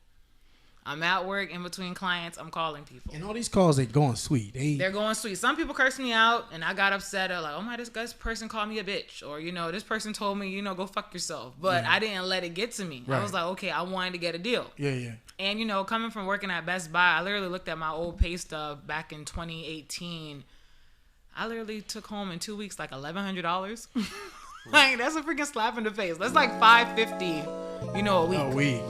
I'm at work in between clients. I'm calling people. And all these calls, they going sweet. They're going sweet. Some people curse me out, and I got upset. They're like, oh my, this person called me a bitch. Or, this person told me, go fuck yourself. But I didn't let it get to me. Right. I was like, okay, I wanted to get a deal. Yeah. And, coming from working at Best Buy, I literally looked at my old pay stub back in 2018. I literally took home in 2 weeks like $1,100. Like, that's a freaking slap in the face. That's like $550, a week. A week.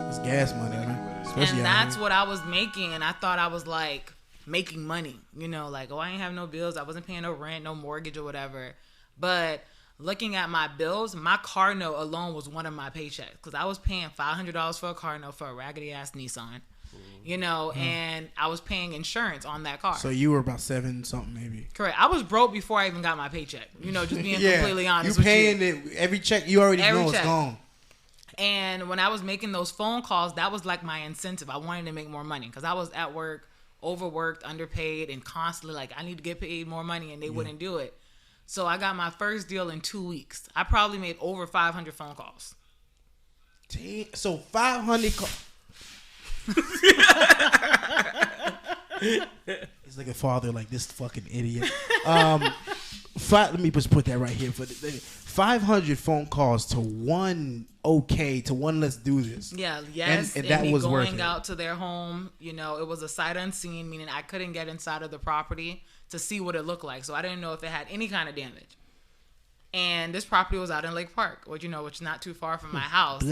It's gas money, man. Especially and that's what I was making, and I thought I was like making money. Like, I ain't have no bills. I wasn't paying no rent, no mortgage or whatever. But looking at my bills, my car note alone was one of my paychecks because I was paying $500 for a car note for a raggedy ass Nissan. And I was paying insurance on that car. So you were about 7 something maybe. Correct. I was broke before I even got my paycheck. Just being completely honest. You paying it every check. You already know it's gone. And when I was making those phone calls, that was like my incentive. I wanted to make more money because I was at work, overworked, underpaid, and constantly like, I need to get paid more money, and they wouldn't do it. So I got my first deal in 2 weeks. I probably made over 500 phone calls. So 500 calls. It's like a father, like this fucking idiot. Let me just put that right here for 500 phone calls to one let's do this. Yeah, yes, and that me was going worth it. Out to their home. It was a sight unseen, meaning I couldn't get inside of the property to see what it looked like, so I didn't know if it had any kind of damage. And this property was out in Lake Park, which is not too far from my house.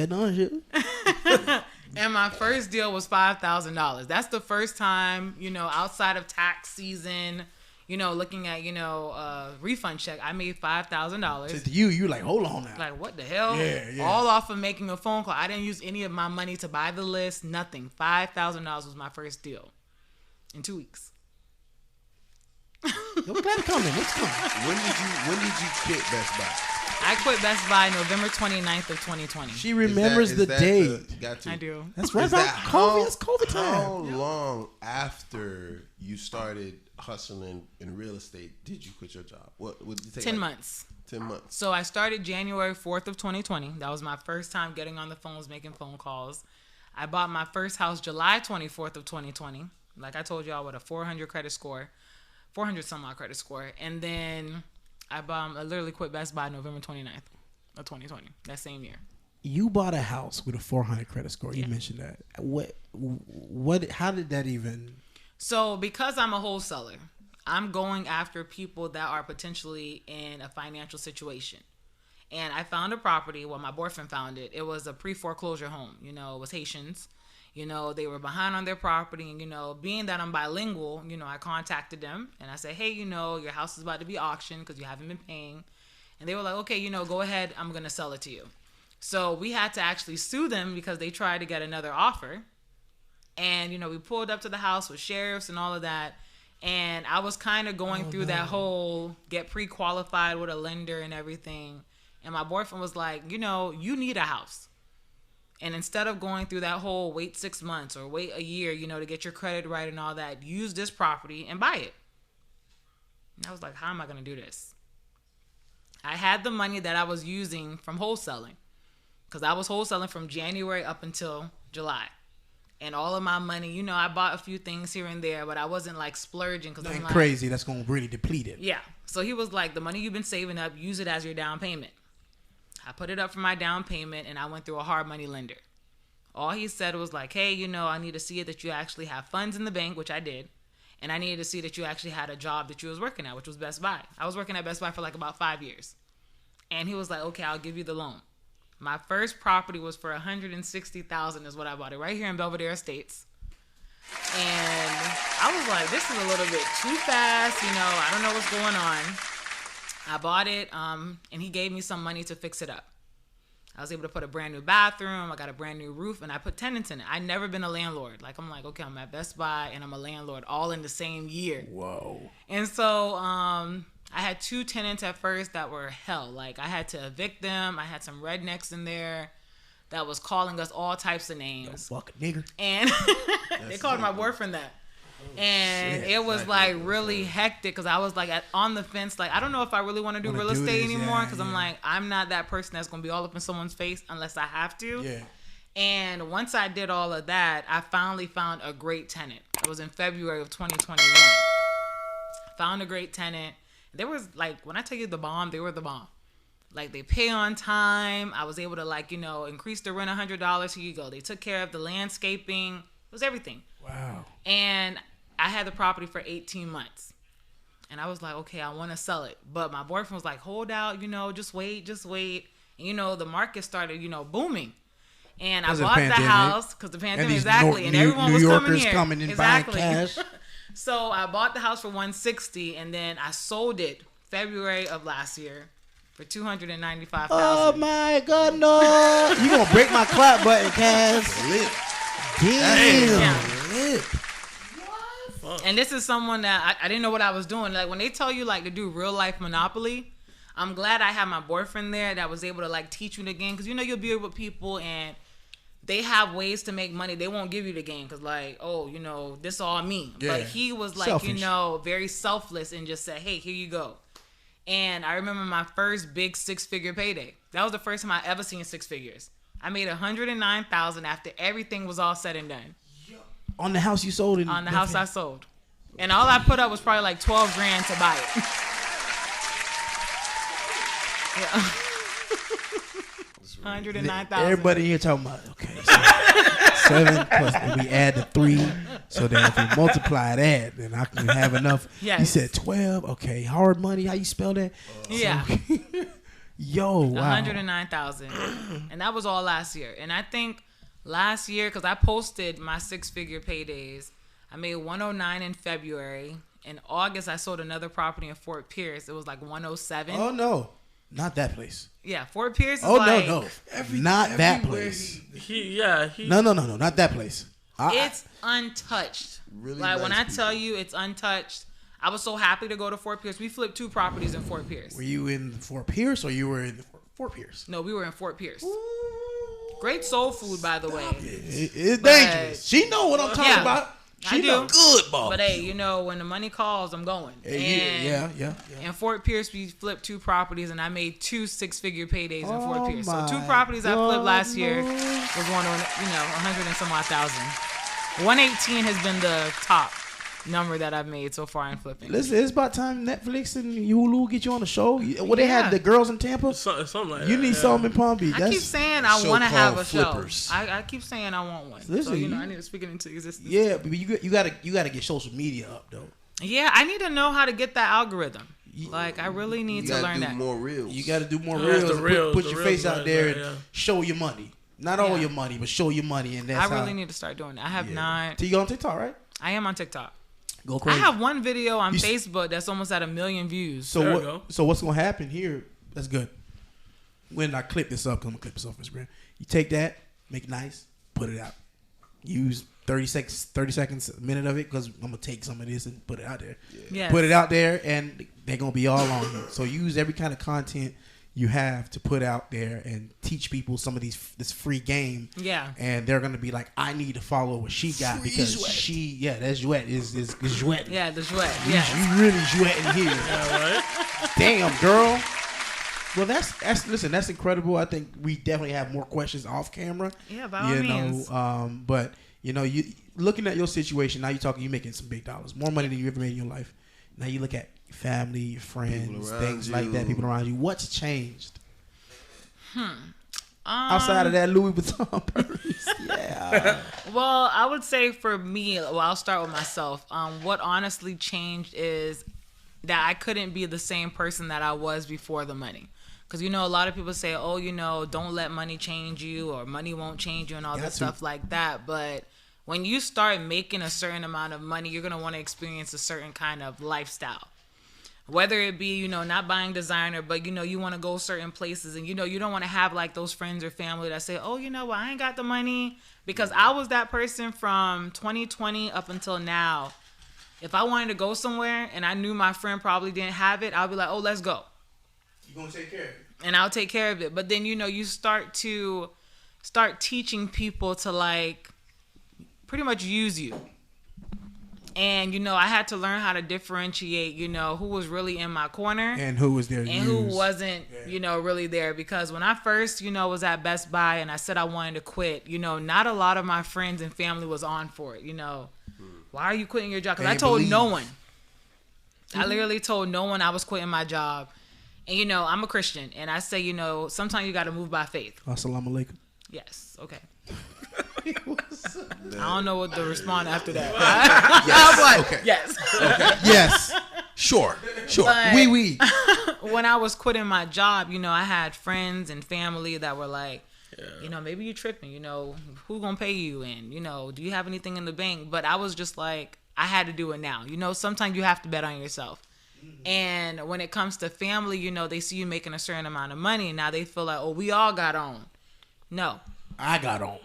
And my first deal was $5,000. That's the first time, outside of tax season, looking at, refund check, I made $5,000. To you like, hold on now. Like, what the hell? Yeah. All off of making a phone call. I didn't use any of my money to buy the list, nothing. $5,000 was my first deal in 2 weeks. Yo, glad to come in. Let's come. When did you quit Best Buy? I quit Best Buy November 29th of 2020. She remembers the date. I do. That's right. That's COVID time. How long after you started hustling in real estate did you quit your job? What did you take? 10 months. 10 months. So I started January 4th of 2020. That was my first time getting on the phones, making phone calls. I bought my first house July 24th of 2020. Like I told y'all, with a 400 credit score. 400 some odd credit score. And then I literally quit Best Buy November 29th of 2020, that same year. You bought a house with a 400 credit score. You mentioned that. How did that even? So because I'm a wholesaler, I'm going after people that are potentially in a financial situation. And I found a property. Well, my boyfriend found it. It was a pre-foreclosure home. It was Haitians. They were behind on their property. And, being that I'm bilingual, I contacted them. And I said, hey, your house is about to be auctioned because you haven't been paying. And they were like, okay, go ahead. I'm going to sell it to you. So we had to actually sue them because they tried to get another offer. And, we pulled up to the house with sheriffs and all of that. And I was kind of going through that whole get pre-qualified with a lender and everything. And my boyfriend was like, you need a house. And instead of going through that whole wait 6 months or wait a year, to get your credit right and all that, use this property and buy it. And I was like, how am I going to do this? I had the money that I was using from wholesaling because I was wholesaling from January up until July. And all of my money, I bought a few things here and there, but I wasn't like splurging because I'm like, crazy. That's going to really deplete it. Yeah. So he was like, the money you've been saving up, use it as your down payment. I put it up for my down payment, and I went through a hard money lender. All he said was like, hey, I need to see that you actually have funds in the bank, which I did. And I needed to see that you actually had a job that you was working at, which was Best Buy. I was working at Best Buy for like about 5 years. And he was like, okay, I'll give you the loan. My first property was for $160,000 is what I bought it right here in Belvedere Estates. And I was like, this is a little bit too fast. I don't know what's going on. I bought it, and he gave me some money to fix it up. I was able to put a brand new bathroom. I got a brand new roof, and I put tenants in it. I'd never been a landlord. I'm like, okay, I'm at Best Buy, and I'm a landlord all in the same year. Whoa. And so I had 2 tenants at first that were hell. I had to evict them. I had some rednecks in there that was calling us all types of names. Yo, fuck a nigger. And they called my boyfriend that. And it was like really hectic because I was like on the fence. Like, I don't know if I really want to do real estate anymore because I'm like, I'm not that person that's going to be all up in someone's face unless I have to. Yeah. And once I did all of that, I finally found a great tenant. It was in February of 2021. Found a great tenant. There was like, when I tell you the bomb, they were the bomb. Like, they pay on time. I was able to, like, increase the rent $100. Here you go. They took care of the landscaping. It was everything. Wow. And I had the property for 18 months. And I was like, okay, I want to sell it. But my boyfriend was like, hold out, just wait. And, the market started, booming. And I bought the house because the pandemic, exactly. And everyone was coming here. Coming in exactly. buying cash. So I bought the house for $160, and then I sold it February of last year for $295,000. Oh my God, no! You gonna break my clap button, Cass? Damn. And this is someone that I didn't know what I was doing. Like, when they tell you like to do real life Monopoly, I'm glad I had my boyfriend there that was able to like teach you the game, because you'll be with people and they have ways to make money. They won't give you the game because like, oh, this all me. Yeah. But he was like, Selfish. very selfless and just said, hey, here you go. And I remember my first big 6-figure payday. That was the first time I ever seen 6 figures. I made $109,000 after everything was all said and done. On the house you sold? On the house I sold. And all I put up was probably like $12,000 to buy it. Yeah. 109,000. Everybody here talking about, okay, so 7 plus, and we add the 3, so that if we multiply that, then I can have enough. Yes. You said 12, okay, hard money, how you spell that? Yeah. So, yo, wow. 109,000. And that was all last year. And I think last year, because I posted my 6-figure paydays, I made 109 in February. In August, I sold another property in Fort Pierce. It was like 107. Oh, no. Not that place. Yeah, Fort Pierce is Oh, like... no. Not that place. No, not that place. It's untouched. Really like, nice when I people. tell you it's untouched, I was so happy to go to Fort Pierce. We flipped 2 properties in Fort Pierce. Were you in Fort Pierce or you were in Fort Pierce? No, we were in Fort Pierce. Great soul food, by the way. It's dangerous. She know what I'm talking about. She I do. know. Good, boss. But hey, when the money calls, I'm going. Yeah. In Fort Pierce, we flipped 2 properties, and I made 2 6-figure paydays in Fort Pierce. So 2 my properties I flipped last year God. was one on 100 and some odd thousand. 118 has been the top number that I've made so far in flipping. Listen, it's about time Netflix and Hulu get you on the show. Well, they had the girls in Tampa. Something like You that. need something in Palm Beach. I keep saying I want to have a show. Flippers. I keep saying I want one. Listen, so I need to speak it into existence. Yeah, but you gotta get social media up though. Yeah, I need to know how to get that algorithm. Like, I really need to learn that. More reels. You got to do more Yeah, reels. the and reels, Put the your reels face out right there there, and yeah. show your money. Not all your money, but show your money, and that's I really how, need to start doing that. I have not. So you on TikTok, right? I am on TikTok. Go I crazy. have one video on Facebook that's almost at 1 million views. So There what? we go. So what's gonna happen here? That's good. When I clip this up, I'm gonna clip this off Instagram. You take that, make it nice, put it out. Use 30 seconds, a minute of it, because I'm gonna take some of this and put it out there. Yes. Put it out there, and they're gonna be all on here. So use every kind of content you have to put out there and teach people some of this free game. Yeah. And they're gonna be like, I need to follow what she got Free because Jouet. that's Jouet is Jouet. Yeah, the Jouet. Yeah. You really Jouetting here. Yeah, right? Damn, girl. Well, that's incredible. I think we definitely have more questions off camera. Yeah, by all means. But you looking at your situation now, you making some big dollars, more money than you ever made in your life. Now you look at your family, your friends, around things like that, you. people around you. What's changed? Outside of that Louis Vuitton purse, yeah. Well, I would say for me, I'll start with myself. What honestly changed is that I couldn't be the same person that I was before the money. Because, a lot of people say, oh, don't let money change you, or money won't change you and all this stuff like that. But when you start making a certain amount of money, you're going to want to experience a certain kind of lifestyle. Whether it be, not buying designer, but, you want to go certain places, and, you don't want to have like those friends or family that say, oh, well, I ain't got the money. Because I was that person from 2020 up until now. If I wanted to go somewhere and I knew my friend probably didn't have it, I'll be like, oh, let's go. You gonna take care of it? And I'll take care of it. But then, you start teaching people to like pretty much use you. And, I had to learn how to differentiate, who was really in my corner. And who was there to and use. who wasn't, really there. Because when I first, was at Best Buy and I said I wanted to quit, not a lot of my friends and family was on for it, Why are you quitting your job? Because I told no one. I literally told no one I was quitting my job. And, I'm a Christian. And I say, sometimes you got to move by faith. Assalamu alaikum. Yes. Okay. I don't know what to respond after that. Yes. Okay. Yes. Okay. Yes. Sure. But Oui. when I was quitting my job, I had friends and family that were like, maybe you're tripping, who gonna pay you? And, do you have anything in the bank? But I was just like, I had to do it now. Sometimes you have to bet on yourself. And when it comes to family, they see you making a certain amount of money. And now they feel like, oh, we all got on. No. I got on.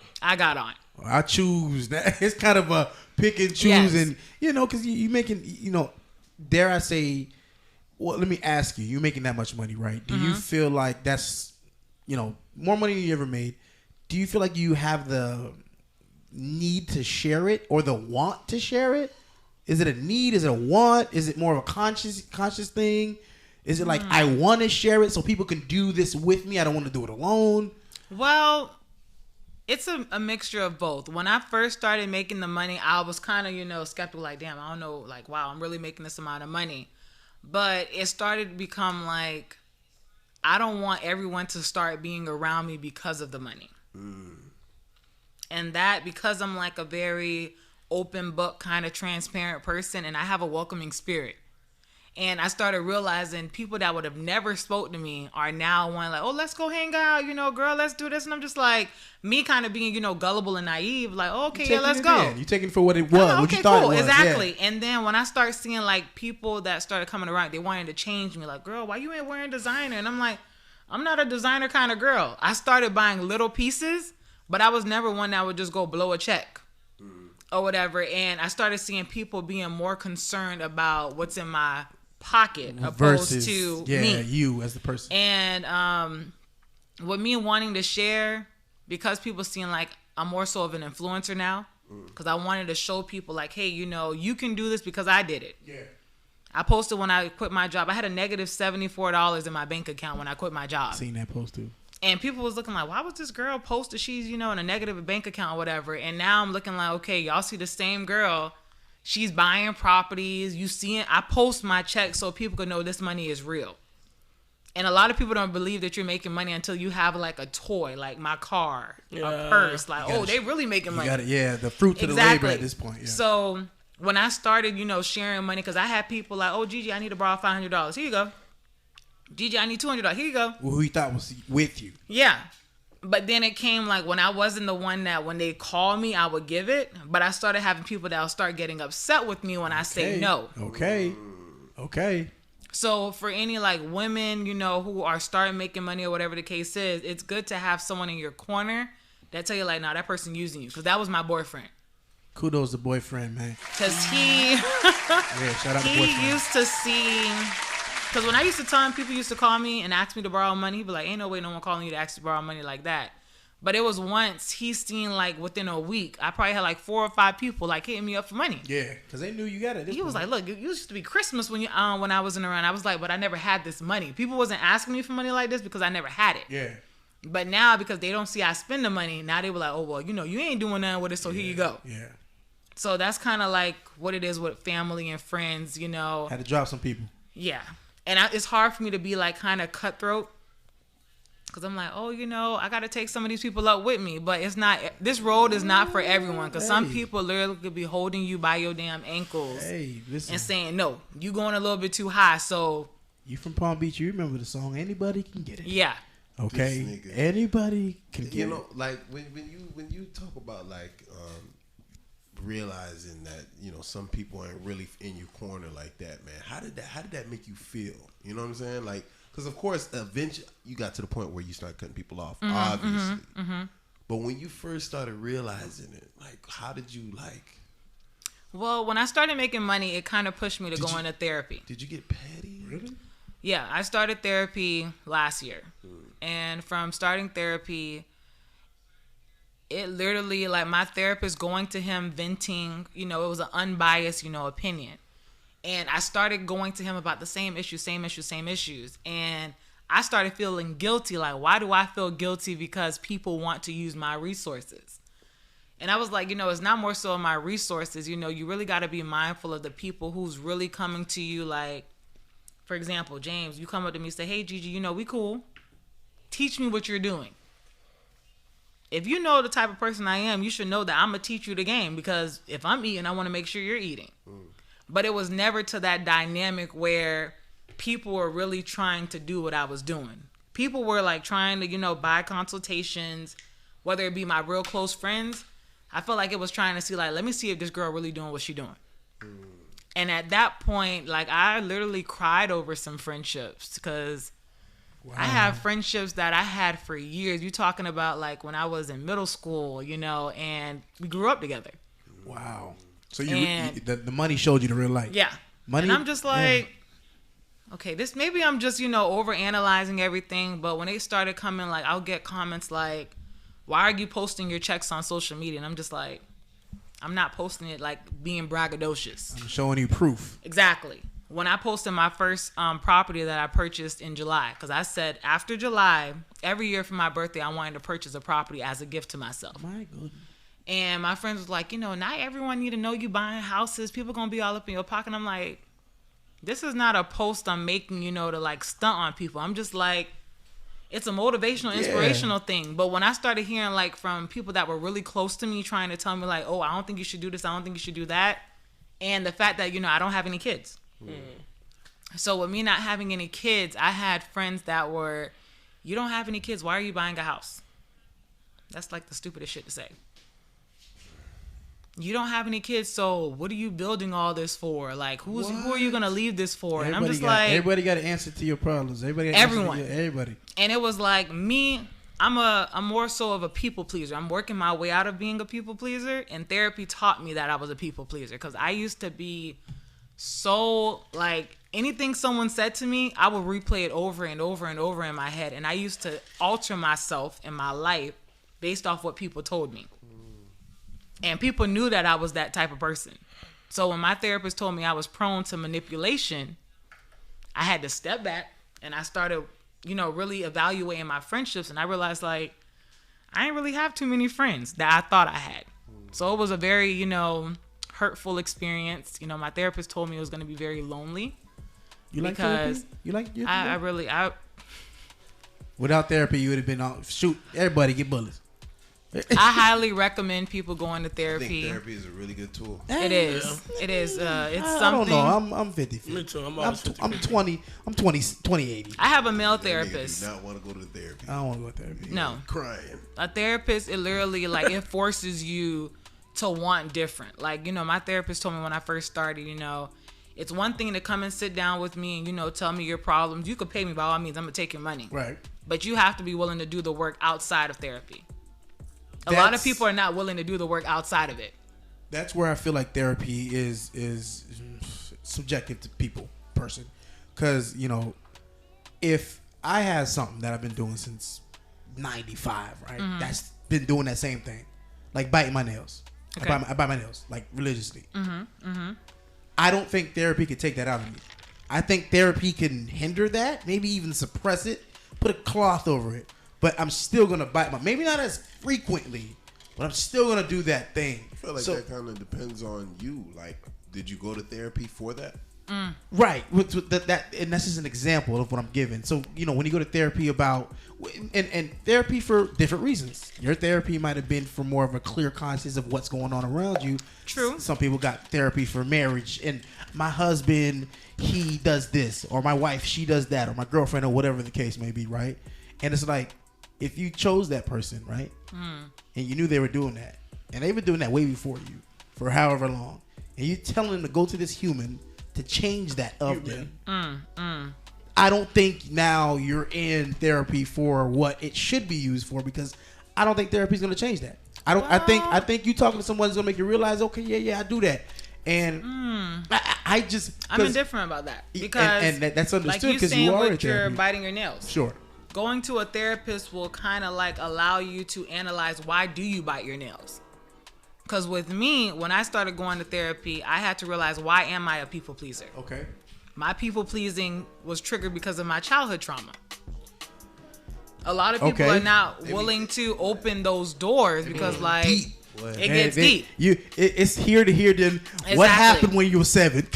I choose. It's kind of a pick and choose. Yes. And, because you making, dare I say, well, let me ask you, you're making that much money, right? Do you feel like that's, more money than you ever made? Do you feel like you have the need to share it or the want to share it? Is it a need? Is it a want? Is it more of a conscious thing? Is it like, I want to share it so people can do this with me? I don't want to do it alone. Well, it's a mixture of both. When I first started making the money, I was kind of, skeptical, like, damn, I don't know, like, wow, I'm really making this amount of money. But it started to become like, I don't want everyone to start being around me because of the money. And that, because I'm like a very open book kind of transparent person, and I have a welcoming spirit. And I started realizing people that would have never spoke to me are now wanting like, oh, let's go hang out, girl, let's do this. And I'm just like, me kind of being, gullible and naive, like, oh, okay, yeah, let's go. You taking it for what it was, oh, what you thought cool. it was. Exactly. Yeah. And then when I start seeing like people that started coming around, they wanted to change me, like, girl, why you ain't wearing designer? And I'm like, I'm not a designer kind of girl. I started buying little pieces, but I was never one that would just go blow a check or whatever. And I started seeing people being more concerned about what's in my pocket opposed to me. You as the person. And with me wanting to share, because people seeing like I'm more so of an influencer now, because I wanted to show people like, hey, you can do this because I did it. Yeah. I posted when I quit my job. I had a negative $74 in my bank account when I quit my job. Seen that post too. And people was looking like, why was this girl post that she's, in a negative bank account or whatever? And now I'm looking like, okay, y'all see the same girl. She's buying properties. You see it. I post my checks so people can know this money is real. And a lot of people don't believe that you're making money until you have like a toy, like my car, a purse. Like, they really making money. The fruit to the labor at this point. Yeah. So when I started, sharing money, because I had people like, oh, Gigi, I need to borrow $500. Here you go. Gigi, I need $200. Here you go. Well, who you thought was with you. Yeah. But then it came like when I wasn't the one that when they call me, I would give it. But I started having people that will start getting upset with me when I say no. Okay. So for any like women, who are starting making money or whatever the case is, it's good to have someone in your corner that tell you like, no, that person using you. Because that was my boyfriend. Kudos to boyfriend, man. Because he, shout out to boyfriend. He used to see... Because when I used to tell him, people used to call me and ask me to borrow money. He'd be like, ain't no way no one calling you to ask to borrow money like that. But it was once he seen like within a week, I probably had like 4 or 5 people like hitting me up for money. Yeah, because they knew you got it. He was like, look, it used to be Christmas when I wasn't around. I was like, but I never had this money. People wasn't asking me for money like this because I never had it. Yeah. But now because they don't see I spend the money, now they were like, oh, well, you ain't doing nothing with it, so here you go. Yeah. So that's kind of like what it is with family and friends, Had to drop some people. Yeah. And it's hard for me to be like kind of cutthroat because I'm like, oh, I got to take some of these people up with me. But it's not, this road is not for everyone because some people literally could be holding you by your damn ankles and saying, no, you going a little bit too high. So you from Palm Beach, you remember the song, Anybody Can Get It. Yeah. Okay. Anybody can get it. Like when you talk about like realizing that some people ain't really in your corner like that, man. How did that make you feel? You know what I'm saying? Like, because of course, eventually you got to the point where you start cutting people off, obviously. But when you first started realizing it, like, how did you like? Well, when I started making money, it kind of pushed me to go into therapy. Did you get petty? Really? Yeah, I started therapy last year, and from starting therapy, it literally, like, my therapist going to him venting, it was an unbiased, opinion. And I started going to him about the same issues. And I started feeling guilty. Like, why do I feel guilty? Because people want to use my resources. And I was like, it's not more so my resources. You really got to be mindful of the people who's really coming to you. Like, for example, James, you come up to me and say, hey, Gigi, we cool. Teach me what you're doing. If you know the type of person I am, you should know that I'm going to teach you the game, because if I'm eating, I want to make sure you're eating. But it was never to that dynamic where people were really trying to do what I was doing. People were like trying to, buy consultations, whether it be my real close friends. I felt like it was trying to see, like, let me see if this girl really doing what she doing. And at that point, like, I literally cried over some friendships, because I have friendships that I had for years. You talking about, like, when I was in middle school, and we grew up together. Wow. So the money showed you the real life. Yeah. Money. And I'm just like, okay, this, maybe I'm just, over analyzing everything. But when they started coming, like, I'll get comments like, why are you posting your checks on social media? And I'm just like, I'm not posting it like being braggadocious. I'm showing you proof. Exactly. When I posted my first property that I purchased in July, because I said after July, every year for my birthday, I wanted to purchase a property as a gift to myself. My goodness. And my friends was like, not everyone need to know you buying houses. People going to be all up in your pocket. I'm like, this is not a post I'm making, to like stunt on people. I'm just like, it's a motivational, inspirational thing. But when I started hearing like from people that were really close to me trying to tell me like, oh, I don't think you should do this, I don't think you should do that. And the fact that, I don't have any kids. So with me not having any kids, I had friends that were, you don't have any kids, why are you buying a house? That's like the stupidest shit to say. You don't have any kids, so what are you building all this for? Like, who are you gonna leave this for? And I'm just like, everybody got to answer to your problems. Everyone. Everybody. And it was like me. I'm more so of a people pleaser. I'm working my way out of being a people pleaser, and therapy taught me that I was a people pleaser, because I used to be so like anything someone said to me, I would replay it over and over and over in my head, and I used to alter myself in my life based off what people told me. And people knew that I was that type of person. So when my therapist told me I was prone to manipulation, I had to step back, and I started, really evaluating my friendships. And I realized, like, I didn't really have too many friends that I thought I had. So it was a very, hurtful experience. My therapist told me it was going to be very lonely. You like therapy? You like therapy? Without therapy, you would have been shoot, everybody get bullets. I highly recommend people going to therapy. I think therapy is a really good tool. It is. Yeah. It is. It's something. I don't know. I'm 50. Me too. I'm 20. I'm 2080. I have a male therapist. Do not want to go to therapy. I don't want to go to therapy. No. Crying. A therapist, it literally like it forces you to want different. Like, my therapist told me when I first started, it's one thing to come and sit down with me and, tell me your problems. You could pay me by all means. I'm going to take your money. Right. But you have to be willing to do the work outside of therapy. A lot of people are not willing to do the work outside of it. That's where I feel like therapy is subjective to person. Because, if I had something that I've been doing since 95, right? Mm-hmm. That's been doing that same thing. Like biting my nails. Okay. I bite my nails, like religiously. Mm-hmm. Mm-hmm. I don't think therapy could take that out of me. I think therapy can hinder that, maybe even suppress it, put a cloth over it. But I'm still going to bite maybe not as frequently, but I'm still going to do that thing. I feel like that kind of depends on you. Like, did you go to therapy for that? Right. With that, and that's just an example of what I'm giving. So, when you go to therapy about, and therapy for different reasons. Your therapy might have been for more of a clear conscience of what's going on around you. True. Some people got therapy for marriage, and my husband, he does this, or my wife, she does that, or my girlfriend, or whatever the case may be, right? And it's like, if you chose that person, right, and you knew they were doing that, and they've been doing that way before you for however long, and you telling them to go to this human to change that of them, I don't think now you're in therapy for what it should be used for, because I don't think therapy is going to change that. I think you talking to someone is going to make you realize, okay, yeah, I do that. And I'm indifferent about that, because and that's understood, like you because saying you are with your biting your nails. Sure. going to a therapist will kind of like allow you to analyze why do you bite your nails. Because with me, when I started going to therapy, I had to realize, why am I a people pleaser? Okay. My people pleasing was triggered because of my childhood trauma. A lot of people are not willing to open those doors because like it gets deep. It's here to hear them. Exactly. What happened when you were 7? God,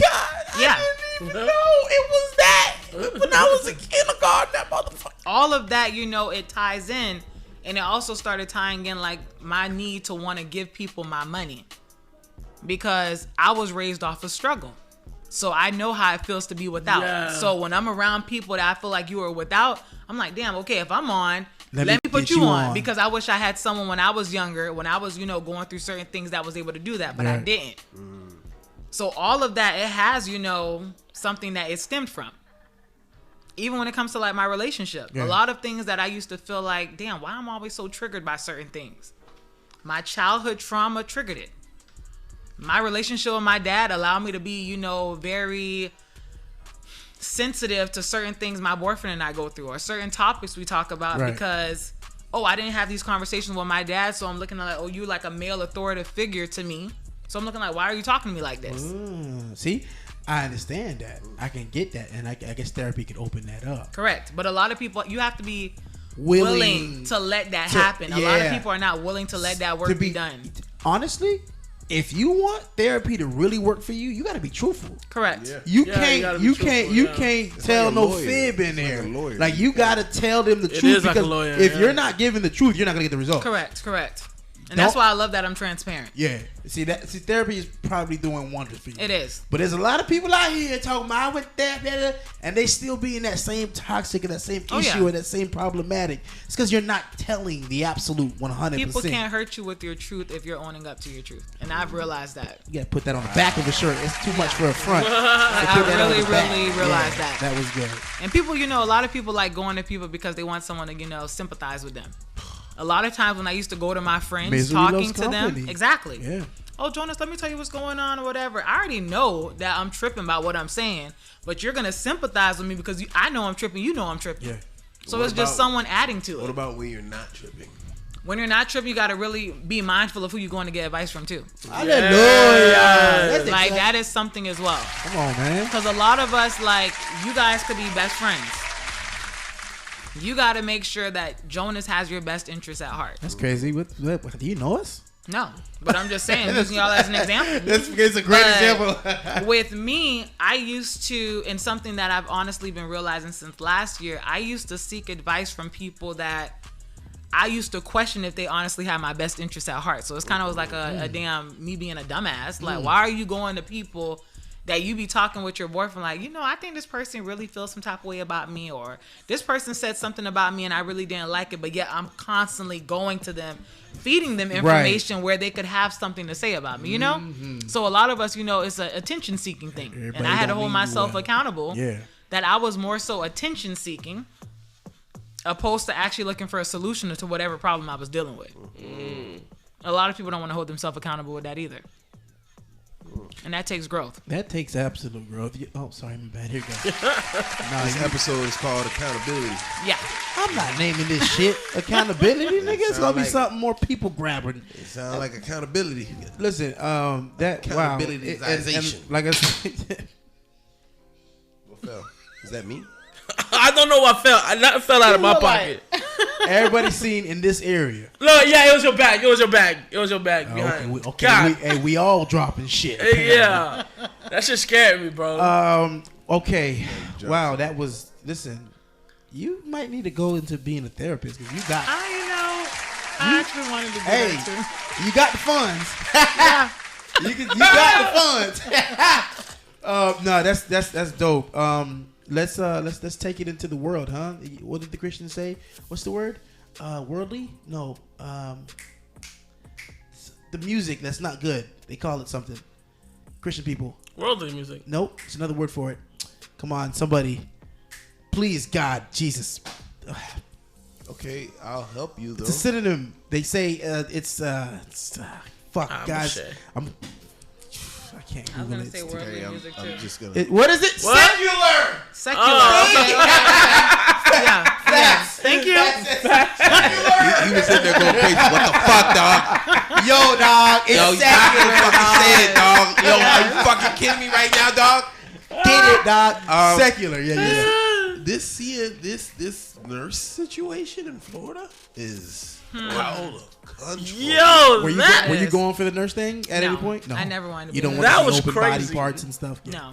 yeah. I didn't even know it was that when I was in kindergarten. That motherfucker. All of that, it ties in, and it also started tying in like my need to want to give people my money because I was raised off of struggle. So I know how it feels to be without. Yeah. So when I'm around people that I feel like you are without, I'm like, damn, okay, if I'm on, let me put you on. Because I wish I had someone when I was younger, when I was, going through certain things that was able to do that, but I didn't. So all of that, it has, something that it stemmed from. Even when it comes to like my relationship, a lot of things that I used to feel like, damn, why am I always so triggered by certain things? My childhood trauma triggered it. My relationship with my dad allowed me to be, very sensitive to certain things my boyfriend and I go through or certain topics we talk about because, I didn't have these conversations with my dad. So I'm looking at like, you're like a male authoritative figure to me. So I'm looking like, why are you talking to me like this? See, I understand that. I can get that. And I guess therapy could open that up. Correct. But a lot of people, you have to be willing to let that happen. A lot of people are not willing to let that work be done. Honestly, if you want therapy to really work for you, you got to be truthful. Correct. Yeah. You can't tell no fib in there. Like you got to tell them the truth because if you're not giving the truth, you're not going to get the result. Correct. And that's why I love that I'm transparent. Yeah. See, therapy is probably doing wonders for you. It is. But there's a lot of people out here talking about, I went there, and they still be in that same toxic and that same issue and that same problematic. It's because you're not telling the absolute 100%. People can't hurt you with your truth if you're owning up to your truth. And I've realized that. You got to put that on the back of a shirt. It's too much for a front. I really realized that. That was good. And people, a lot of people like going to people because they want someone to, sympathize with them. A lot of times when I used to go to my friends, talking to them, exactly. Yeah. Oh, Jonas, let me tell you what's going on or whatever. I already know that I'm tripping about what I'm saying, but you're gonna sympathize with me because I know I'm tripping. You know I'm tripping. Yeah. So it's just someone adding to it. What about when you're not tripping? When you're not tripping, you gotta really be mindful of who you're going to get advice from too. Hallelujah. Like that is something as well. Come on, man. Because a lot of us, like, you guys could be best friends. You got to make sure that Jonas has your best interests at heart. That's crazy. What, do you know us? No, but I'm just saying, using y'all as an example. It's a great example. With me, I used to, and something that I've honestly been realizing since last year, I used to seek advice from people that I used to question if they honestly had my best interests at heart. So it's kind of was like a damn me being a dumbass. Like, why are you going to people that you be talking with your boyfriend like, I think this person really feels some type of way about me, or this person said something about me and I really didn't like it, but yet I'm constantly going to them, feeding them information where they could have something to say about me, So a lot of us, it's an attention seeking thing. Everybody, and I had to hold myself accountable that I was more so attention seeking opposed to actually looking for a solution to whatever problem I was dealing with. A lot of people don't want to hold themselves accountable with that either. And that takes growth. That takes absolute growth. Oh, sorry, my bad. Here you go. This episode is called Accountability. Yeah. I'm not naming this shit Accountability, nigga. It's going to be something more people grabbing. It sounds like accountability. Listen, that, accountability and like I said. What fell? Is that me? I don't know what fell. Nothing fell out of my pocket. Everybody's seen in this area. No, yeah, it was your bag. It was your bag behind. Okay, we all dropping shit. Apparently. Yeah, that shit scared me, bro. Okay. Wow, that was. Listen, you might need to go into being a therapist because you got. I actually wanted to do that too. You got the funds. You got the funds. No, that's dope. Let's take it into the world, huh? What did the Christians say? What's the word? Worldly? No. The music that's not good. They call it something. Christian people. Worldly music. Nope. It's another word for it. Come on, somebody. Please, God, Jesus. Okay, I'll help you though. It's a synonym. They say it's fuck, guys. I can't Google it. I was going to say worldly music too. I'm just gonna. What is it? What? Secular. Secular. Okay. Yeah. Thank you. He was in there going crazy. What the fuck, dog? Yo, dog. It's Yo, secular, you fucking dog. said it, dog. Yo, are you fucking kidding me right now, dog? Get it, dog. Secular. Yeah. This nurse situation in Florida is out of control. Yo, Were you going for the nurse thing at any point? I never wanted to be You don't a want That to was see open crazy. body parts and stuff? Yeah. No.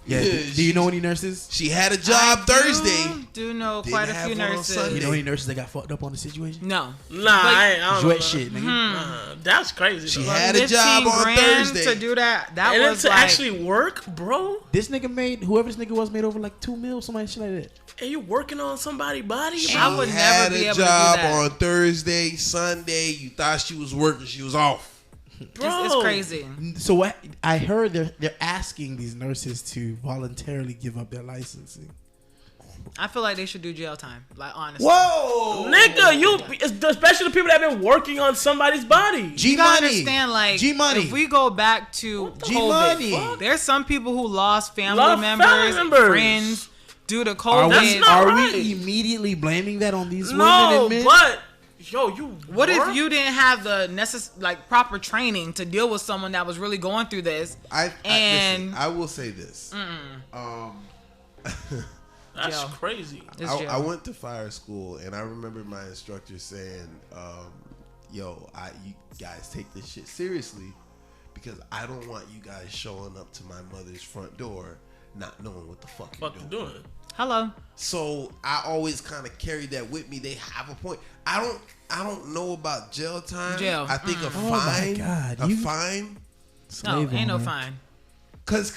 Yeah. Do you know any nurses? She had a job Thursday. Do know Didn't quite a have few one on nurses. Sunday. You know any nurses that got fucked up on the situation? No. Nah, I don't know. Sweat shit, nigga. That's crazy. She though. had a job 15 on grand Thursday. to do that. That and then was to like, actually work, bro. This nigga made, whoever this nigga was, made over like $2 million, somebody shit like that. And you working on somebody's body, She I bro. would had never be a able to do job that. on Thursday, Sunday. You thought she was working, she was off. Bro. it's crazy. So what I heard they're asking these nurses to voluntarily give up their licensing. I feel like they should do jail time. Like, honestly. Whoa, Nigga, especially the people that have been working on somebody's body. G You gotta Money, understand, like, G Money. if we go back to G Money. COVID, there's some people who lost family Lost members, family members. friends due to Are COVID. That's we not are right. we immediately blaming that on these women No, and men? but yo, you. What work? if you didn't have the proper training to deal with someone that was really going through this? Listen, I will say this. That's Yo. crazy. It's jail. I went to fire school, and I remember my instructor saying, "Yo, you guys take this shit seriously, because I don't want you guys showing up to my mother's front door not knowing what the fuck you're doing." Hello. So I always kind of carry that with me. They have a point. I don't know about jail time. Jail. I think a Oh my fine. God, A you- fine. No, Slave ain't no owner. fine. Cause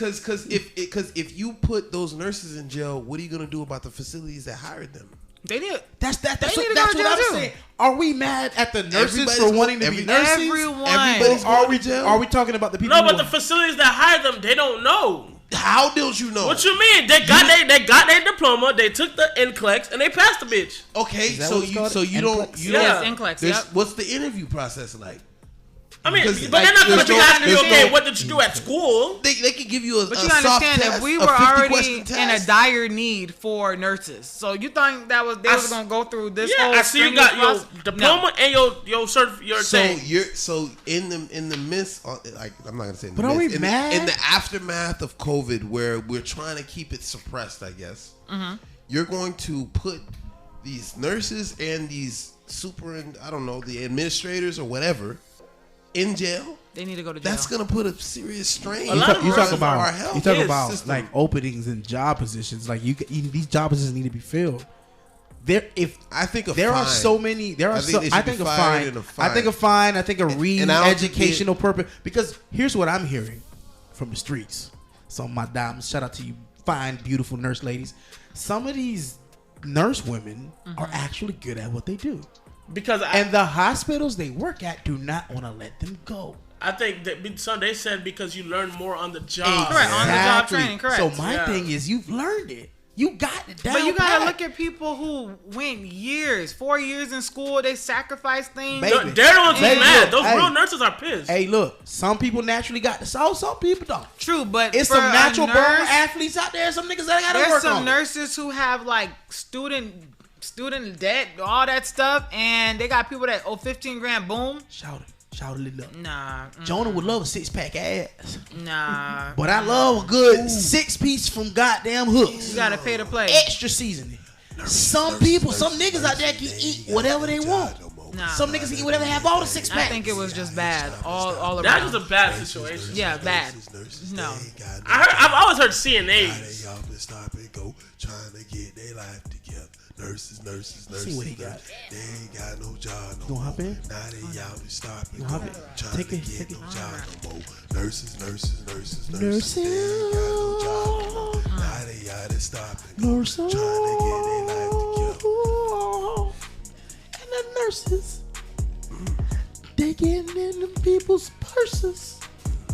if you put those nurses in jail, what are you gonna do about the facilities that hired them? They did. That's They what, need to that's go to what I'm jail, too. saying. Are we mad at the nurses Everybody's for go- wanting to be nurses? Everyone. Everybody's Are going we to jail. are we talking about the people? No, who but the are- facilities that hire them, they don't know. How don't you know? What you mean? They got their diploma. They took the NCLEX and they passed the bitch. Okay, Is that so what it's you called? so you don't NCLEX? you Yeah. don't. Yes, NCLEX, there's- yep. What's the interview process like? I mean, Because, but like, they're not gonna there's be no- asking you, there's okay, no- what did you do at school? They can give you a But a you soft understand, test, if we a were 50 already question in a test. dire need for nurses, so you think that was they was gonna go through this Yeah, whole I see you strenuous got your process? diploma and your So thing. you're in the midst, like I'm not gonna say. In the But are midst, we in mad? in the aftermath of COVID, where we're trying to keep it suppressed? I guess you're going to put these nurses and these I don't know, the administrators or whatever in jail. They need to go to jail. That's gonna put a serious strain. A lot of You talk nurses about our health you talk care about system. like openings and job positions. Like these job positions need to be filled. I think There are so many. There are I think they I should think be a fired fine. and a I think a fine. I think a and I don't think re-educational purpose. Because here's what I'm hearing from the streets. Some of my diamonds. Shout out to you, fine, beautiful nurse ladies. Some of these nurse women are actually good at what they do, Because and the hospitals they work at do not want to let them go. I think that some they said because you learn more on the job. Correct, on the job Exactly. training, correct. So my Yeah. thing is, you've learned it. You got it down. But you gotta pat. look at people who went 4 years in school. They sacrificed things. Baby. They're the ones who Baby, mad. look, Those hey. real nurses are pissed. Hey, look. Some people naturally got the sauce. Some people don't. True, but It's for some natural a born nurse, athletes out there. Some niggas that gotta there's work some on it. nurses who have like student debt, all that stuff, and they got people that owe 15 grand. Boom. Shout it up. Nah, Jonah would love a 6-pack ass, nah. but I love a good 6-piece from goddamn Hooks. You gotta pay to play. Extra seasoning. Some people, some niggas out there can eat whatever they want. Nah. Some niggas can eat whatever, have all the 6-packs. I think it was just bad, all That's around. just a bad situation. Yeah, bad. No. I've always heard CNAs. They off and stop and go, trying to get their life together. Nurses. See what he got. They ain't got no job no You gonna hop in? Now they out and stop and You go, hop in? trying Take to it, get take no it. job no more. Nurses. They ain't got no Nurses. job no more. Now they out and stop and go, Nurses. trying to get their life together. And the nurses, they getting in them people's purses.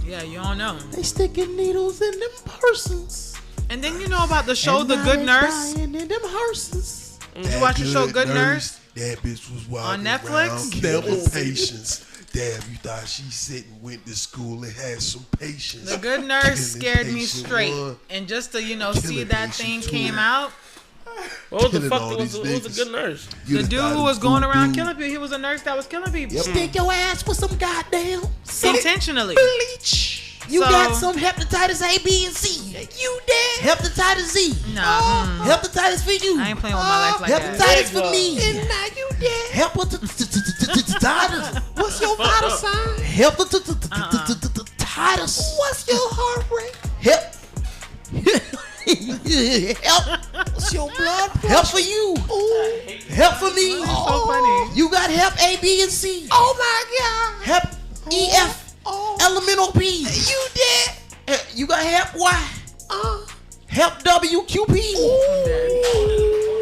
Yeah, you don't know. They sticking needles in them purses. And then you know about the show And The now Good they Nurse? dying in them hearses. You watch the show Good Nurse? That bitch was walking On Netflix? around killing patients. Damn, you thought she sitting, went to school and had some patience. The Good Nurse Killing scared me patient straight. one. And just to, see Killing that patient thing two. came out, What was the Killing fuck? all What was these a niggas. good nurse? You The the dude guy who was that's going around dude. killing people, he was a nurse that was killing people. Stick your ass with some goddamn Intentionally. bleach. You So- got some hepatitis A, B, and C. You dead. Hepatitis Z. Nah, Hepatitis for you. I ain't playing with my life like that. Hepatitis for Nigga. me. And now you dead. Hepatitis. What's your vital sign? Hepatitis. What's your heart rate? Help. What's your blood pressure? Help for you. Help for me. So funny. You got Hep A, B, and C. Oh my God. Hep E, F, elemental P. You dead. You got Hep Y. Hep W, Q, P.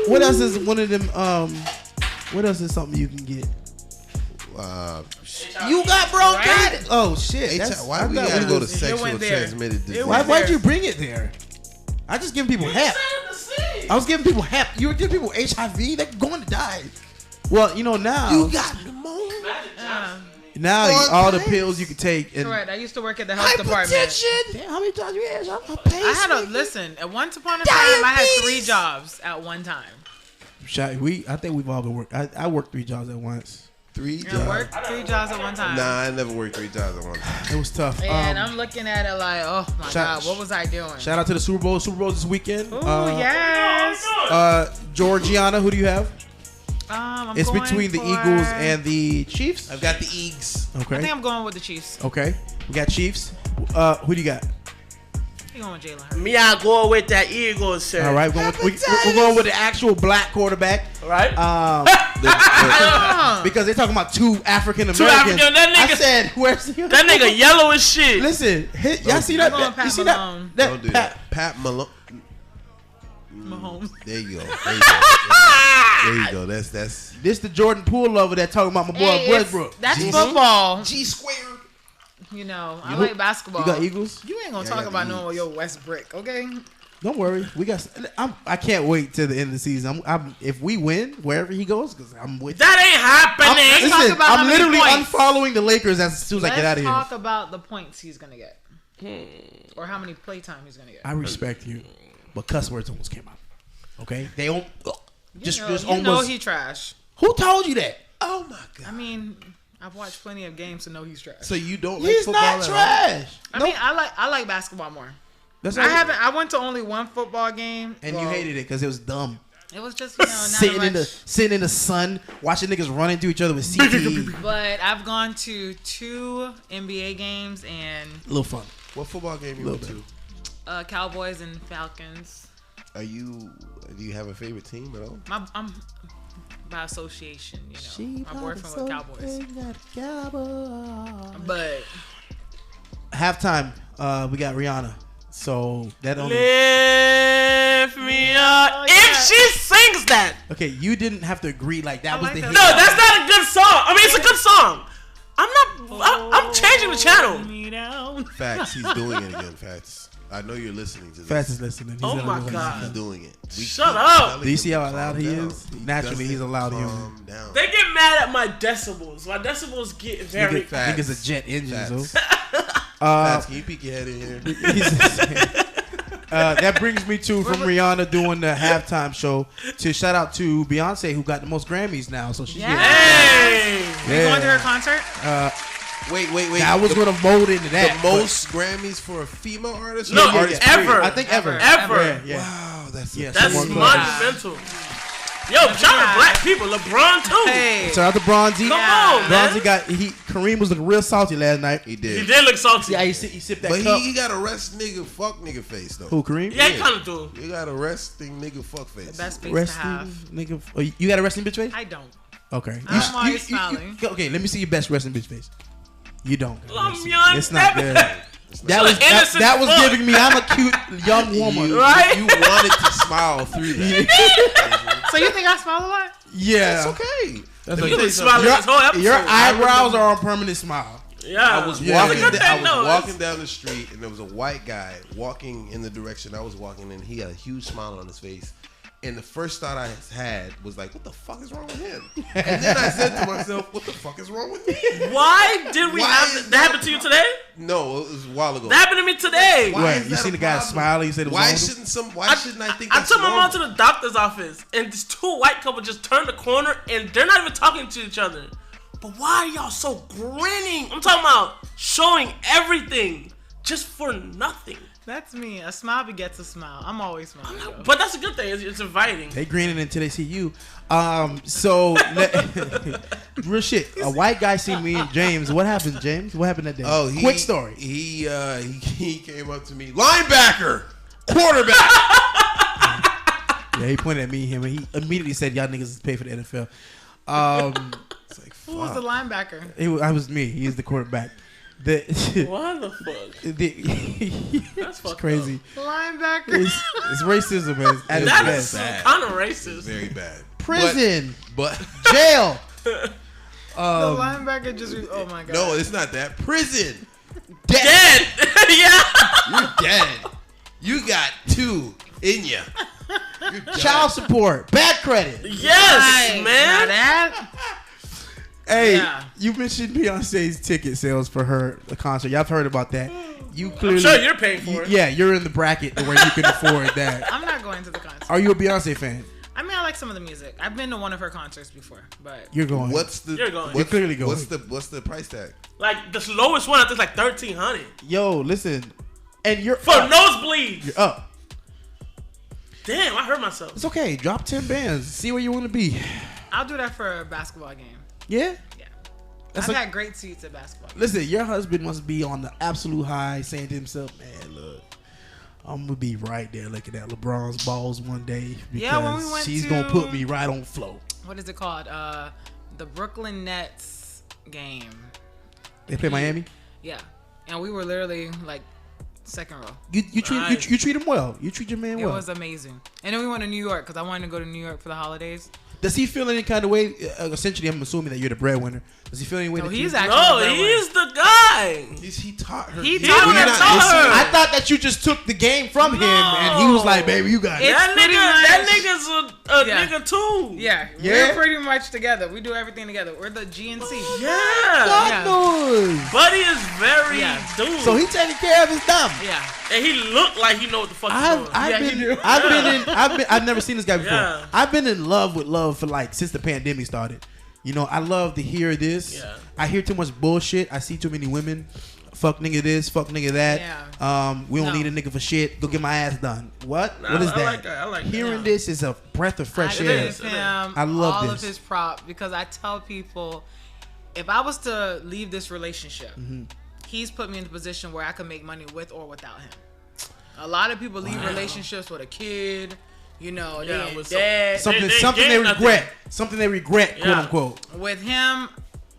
What else is one of them? What else is something you can get? You got bronchitis. Oh shit. Why we gotta go to sexual went there. transmitted disease? Why'd you bring it there? I just giving people Hep. I was giving people Hep. You were giving people HIV. They're going to die. Well, you know now. You got pneumonia. Now all the pills you can take. And Correct. I used to work at the health department. Damn, how many times you had? I had a listen. At once upon a time, I had 3 jobs at one time. I think we've all been working. I worked 3 jobs at once. 3 I jobs. worked 3 jobs at one time. Nah, I never worked 3 jobs at one time. It was tough. And I'm looking at it like, oh my Shout- God, what was I doing? Shout out to the Super Bowl. Super Bowl this weekend. Oh yes. Georgiana, who do you have? I'm It's going between the for- Eagles and the Chiefs. I've got the Eagles. I think Okay. I'm going with the Chiefs. Okay. We got Chiefs. Who do you got? I'm going with Jalen Hurts. Me, I go with that Eagles, sir. All right. We're going with the actual black quarterback. Right? Because they're talking about 2 African Two Americans. African- that I nigga- said, where's the That nigga yellow as shit. Listen, y'all see that? I'm going You Pat see Malone. that? Don't do that. Pat Malone. Mahomes. There you go. There you go. That's This the Jordan Poole lover that talking about my boy Hey, it's- Westbrook. that's G- football. G squared. You know, I like basketball. You got Eagles? You ain't gonna Yeah, I talk got about the no your Westbrook, okay? Don't worry, we got. I can't wait till the end of the season. If we win wherever he goes, because I'm with. That ain't happening. Let's talk about how I'm many literally points. unfollowing the Lakers as soon as I get out Let's of talk here. about the points he's gonna get, or how many playtime he's gonna get. I respect you, but cuss words almost came out. Okay, they don't. Just you know almost. he trash. Who told you that? Oh my God. I mean, I've watched plenty of games to know he's trash. So you don't like He's football not at all? trash. I mean, I like basketball more. That's I haven't. I went to only one football game, And you Well, hated it because it was dumb. It was just not Sitting in the sun, watching niggas run into each other with CTE. But I've gone to 2 NBA games and A little fun. What football game you Little went to? Cowboys and Falcons. Do you have a favorite team at all? I'm by association, you know. My boyfriend with Cowboys. But Halftime, we got Rihanna. So that only. Lift me up. Oh, If yeah. she sings that. Okay, you didn't have to agree like that I was like the that hit. No, that's not a good song. I mean, it's a good song. I'm changing the channel. me down. Facts. He's doing it again. Facts. I know you're listening to this. Fast is listening. He's Oh gonna my listen. God. He's doing it. Shut up. Do you see how loud he Calm is? down. Naturally, doesn't he's a loud human. calm down. They get mad at my decibels. My decibels get very. I think it's a jet engine. Facts. So. Facts. Can you peek your head in here? That brings me to from Rihanna doing the halftime show to shout out to Beyonce who got the most Grammys now. So she's Hey. You going to her concert? Wait. I was gonna mold into that. The most Grammys for a female artist? No, or artist ever. period? I think ever. Ever. Yeah. Wow, that's Yeah, That's someone monumental. Yo, shout out to black people. LeBron too. Hey. Shout out to Bronzy. Come on, man. Bronzy Kareem was looking real salty last night. He He did. did look salty. Yeah, he sipped that But cup. he got a rest nigga fuck nigga face though. Who, Kareem? Yeah, he kind of do. You got a resting nigga fuck face. Best face to Resting have. nigga. Oh, you got a resting bitch face? I don't. Okay. I'm always smiling. Okay, let me see your best resting bitch face. You don't. I'm young. It's not good. That So was innocent that was fuck. giving me. I'm a cute young woman. Right? You wanted to smile through that. So you think I smile a lot? Yeah. It's okay. That's He okay. was smiling this whole episode. Your eyebrows are on permanent smile. Yeah. I was Yeah. walking. Look at that I was nose. walking down the street, and there was a white guy walking in the direction I was walking in. He had a huge smile on his face, And the first thought I had was like, what the fuck is wrong with him? And then I said to myself, what the fuck is wrong with me? Why did we have that happen to you today? No, it was a while ago. That happened to me today. Why Wait, you seen the guy smiling? You said it was Why wrong? shouldn't I think I that's took my mom normal? to the doctor's office, and this 2 white couple just turned the corner, and they're not even talking to each other. But why are y'all so grinning? I'm talking about showing everything just for nothing. That's me. A smile begets a smile. I'm always smiling. Though. But that's a good thing. It's inviting. They grinning until they see you. So real shit. A white guy see me and James. What happened, James? What happened that day? Oh, quick story. He came up to me, linebacker, quarterback. Yeah, he pointed at me and him, and he immediately said, "Y'all niggas pay for the NFL." It's like, Who was the linebacker? I was me. He is the quarterback. What the fuck? That's it's crazy. Linebacker. It's racism at its That is best. kind of racist. very bad. Prison, But jail. The linebacker just. Oh my god. no, it's not that. Prison. Dead. Yeah. You're dead. You got 2 in you. Child support, bad credit. Yes, Right. Now man. that. Hey, Yeah. you mentioned Beyonce's ticket sales for her concert. Y'all have heard about that. You I'm clearly, sure you're paying for it. Yeah, you're in the bracket where you can afford that. I'm not going to the concert. Are you a Beyonce fan? I mean, I like some of the music. I've been to one of her concerts before, but You're going. You're going. You're clearly going. What's the price tag? Like the lowest one, I think, is like 1,300 Yo, listen, and you're for up. nosebleeds. You're up. Damn, I hurt myself. It's okay. Drop 10 bands. See where you want to be. I'll do that for a basketball game. Yeah. Yeah. That's I've like- had great seats at basketball games. Listen, your husband must be on the absolute high, saying to himself, "Man, look, I'm gonna be right there looking at LeBron's balls one day because Yeah, when we went she's to- gonna put me right on flow." What is it called? The Brooklyn Nets game. They play Miami. Yeah. And we were literally like second row. You treat Nice. you treat him well. You treat your man It well. was amazing. And then we went to New York because I wanted to go to New York for the holidays. Does he feel any kind of way? Essentially, I'm assuming that you're the breadwinner. Does he feel any way? No, that he's you, actually No, the breadwinner. he's the guy. He taught her. He He taught did her. not- Taught her. I thought that you just took the game from him and he was like, "Baby, you got it." It's That pretty nigga's a Yeah. nigga too. Yeah, Yeah? we're pretty much together. We do everything together. We're the GNC. Yeah. God Yeah. knows. Buddy is very Yeah. dude. So he taking care of his dumb. Yeah. and he looked like he know what the fuck he's doing. I've never seen this guy before. Yeah. I've been in love with love for like since the pandemic started. You know, I love to hear this. Yeah. I hear too much bullshit. I see too many women. Fuck nigga this, fuck nigga that. Yeah. We don't No. need a nigga for shit. Go get my ass done. What? Nah, What is I that? like that. I like that. Hearing Yeah. this is a breath of fresh I air. give him I love all this. of his prop because I tell people if I was to leave this relationship, Mm-hmm. he's put me in a position where I can make money with or without him. A lot of people leave relationships with a kid, you know, Yeah, they with dead. Something They they gain nothing. regret. Something they regret, quote Yeah. unquote. With him,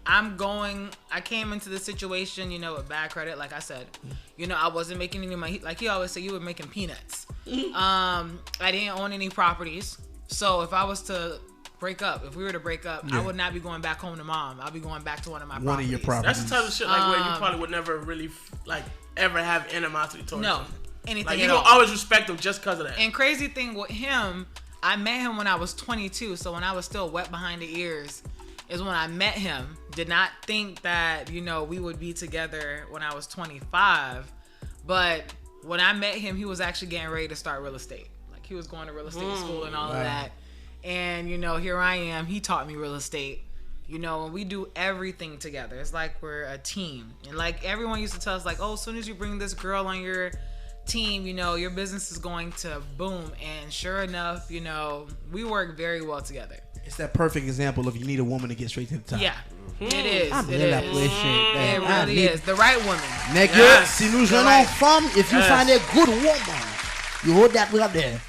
I came into the situation, you know, with bad credit, like I said. You know, I wasn't making any money. Like he always said, you were making peanuts. I didn't own any properties. So if I was to break up, if we were to break up, I would not be going back home to mom. I'll be going back to one of my properties. One of your properties. That's the type of shit like where you probably would never really like ever have animosity towards No, him. anything Like at you don't all. always respect him just because of that. And crazy thing with him, I met him when I was 22. So when I was still wet behind the ears is when I met him. Did not think that, you know, we would be together when I was 25. But when I met him, he was actually getting ready to start real estate. Like he was going to real estate school and all of that. And, you know, here I am. He taught me real estate. You know, and we do everything together. It's like we're a team. And like everyone used to tell us, like, oh, as soon as you bring this girl on your team, you know, your business is going to boom. And sure enough, you know, we work very well together. It's that perfect example of you need a woman to get straight to the top. Yeah, it is. I'm It in that is. place shit. It I really need- is. The right woman. Nigga, Yes. si nous You're allons right. femme, if you Yes. find a good woman, you hold that right there.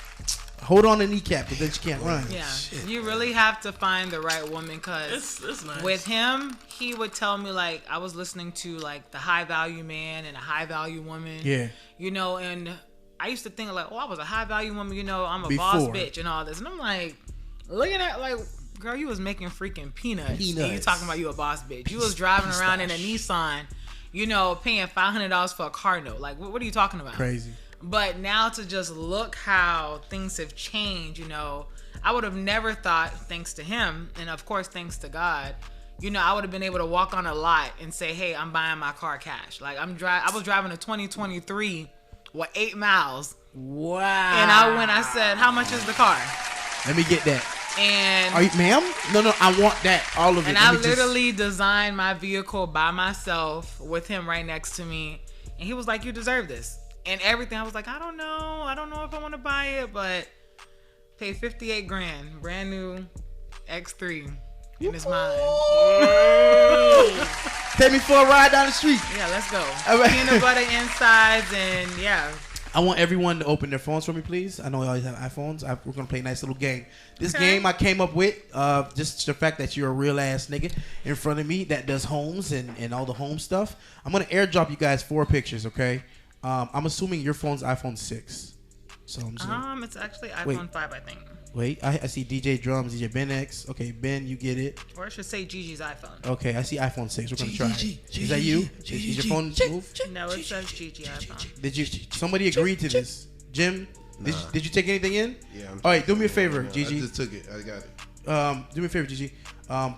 Hold on the kneecap, because then she can't run. Yeah, you really have to find the right woman because It's nice. with him, he would tell me like I was listening to like the high value man and a high value woman. Yeah. You know, and I used to think like, oh, I was a high value woman. You know, I'm a boss Before. bitch and all this, and I'm like, looking at like, girl, you was making freaking peanuts. And you Peanuts. talking about you a boss bitch? You was driving around in a Nissan, you know, paying $500 for a car note. Like, what are you talking about? Crazy. But now to just look how things have changed, you know, I would have never thought, thanks to him, and of course thanks to God, you know, I would have been able to walk on a lot and say, hey, I'm buying my car cash. Like I was driving a 2023 with 8 miles. Wow. And I said, how much is the car? Let me get that. And Are you, ma'am? No, I want that. All of it. and Let I me just- literally designed my vehicle by myself with him right next to me. And he was like, you deserve this. And everything. I was like, I don't know if I want to buy it, but pay 58 grand, brand new X3. And it's mine. Take me for a ride down the street. Yeah, let's go. All right. Peanut butter insides and yeah. I want everyone to open their phones for me, please. I know you always have iPhones. We're going to play a nice little game. This Okay. game I came up with, just the fact that you're a real ass nigga in front of me that does homes and all the home stuff. I'm going to airdrop you guys 4 pictures, okay? I'm assuming your phone's iPhone 6. So I'm just gonna, It's actually iPhone Wait. 5, I think. wait, I see DJ Drums, DJ Ben X. Okay, Ben, you get it. Or I should say Gigi's iPhone. Okay, I see iPhone 6. We're going to try it. Is that you? Is your phone moved? No, it says Gigi iPhone. Did you? Somebody agreed to this. Jim, did you take anything in? Yeah. All right, do me a favor, I Gigi. just took it. I got it. Do me a favor, Gigi.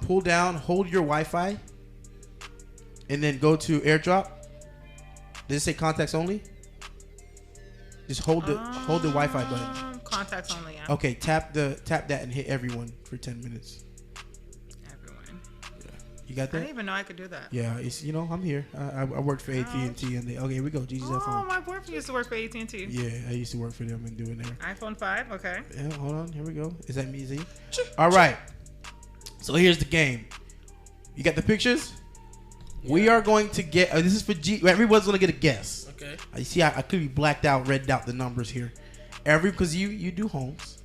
Pull down, hold your Wi-Fi, and then go to AirDrop. Does it say contacts only? Just hold the Wi-Fi button. Contacts only, yeah. Okay, tap that and hit everyone for 10 minutes. Everyone. You got I that? didn't even know I could do that. Yeah, it's I'm here. I worked for AT&T and okay, here we go. Gigi's Oh, iPhone. my boyfriend used to work for AT&T. Yeah, I used to work for them and doing there. iPhone 5, okay. Yeah, hold on. Here we go. Is that me, Z? All right. So here's the game. You got the pictures? Yeah. We are going to get. This is for G. Everyone's going to get a guess. Okay. You see, I could be blacked out, read out the numbers here. Because you do homes.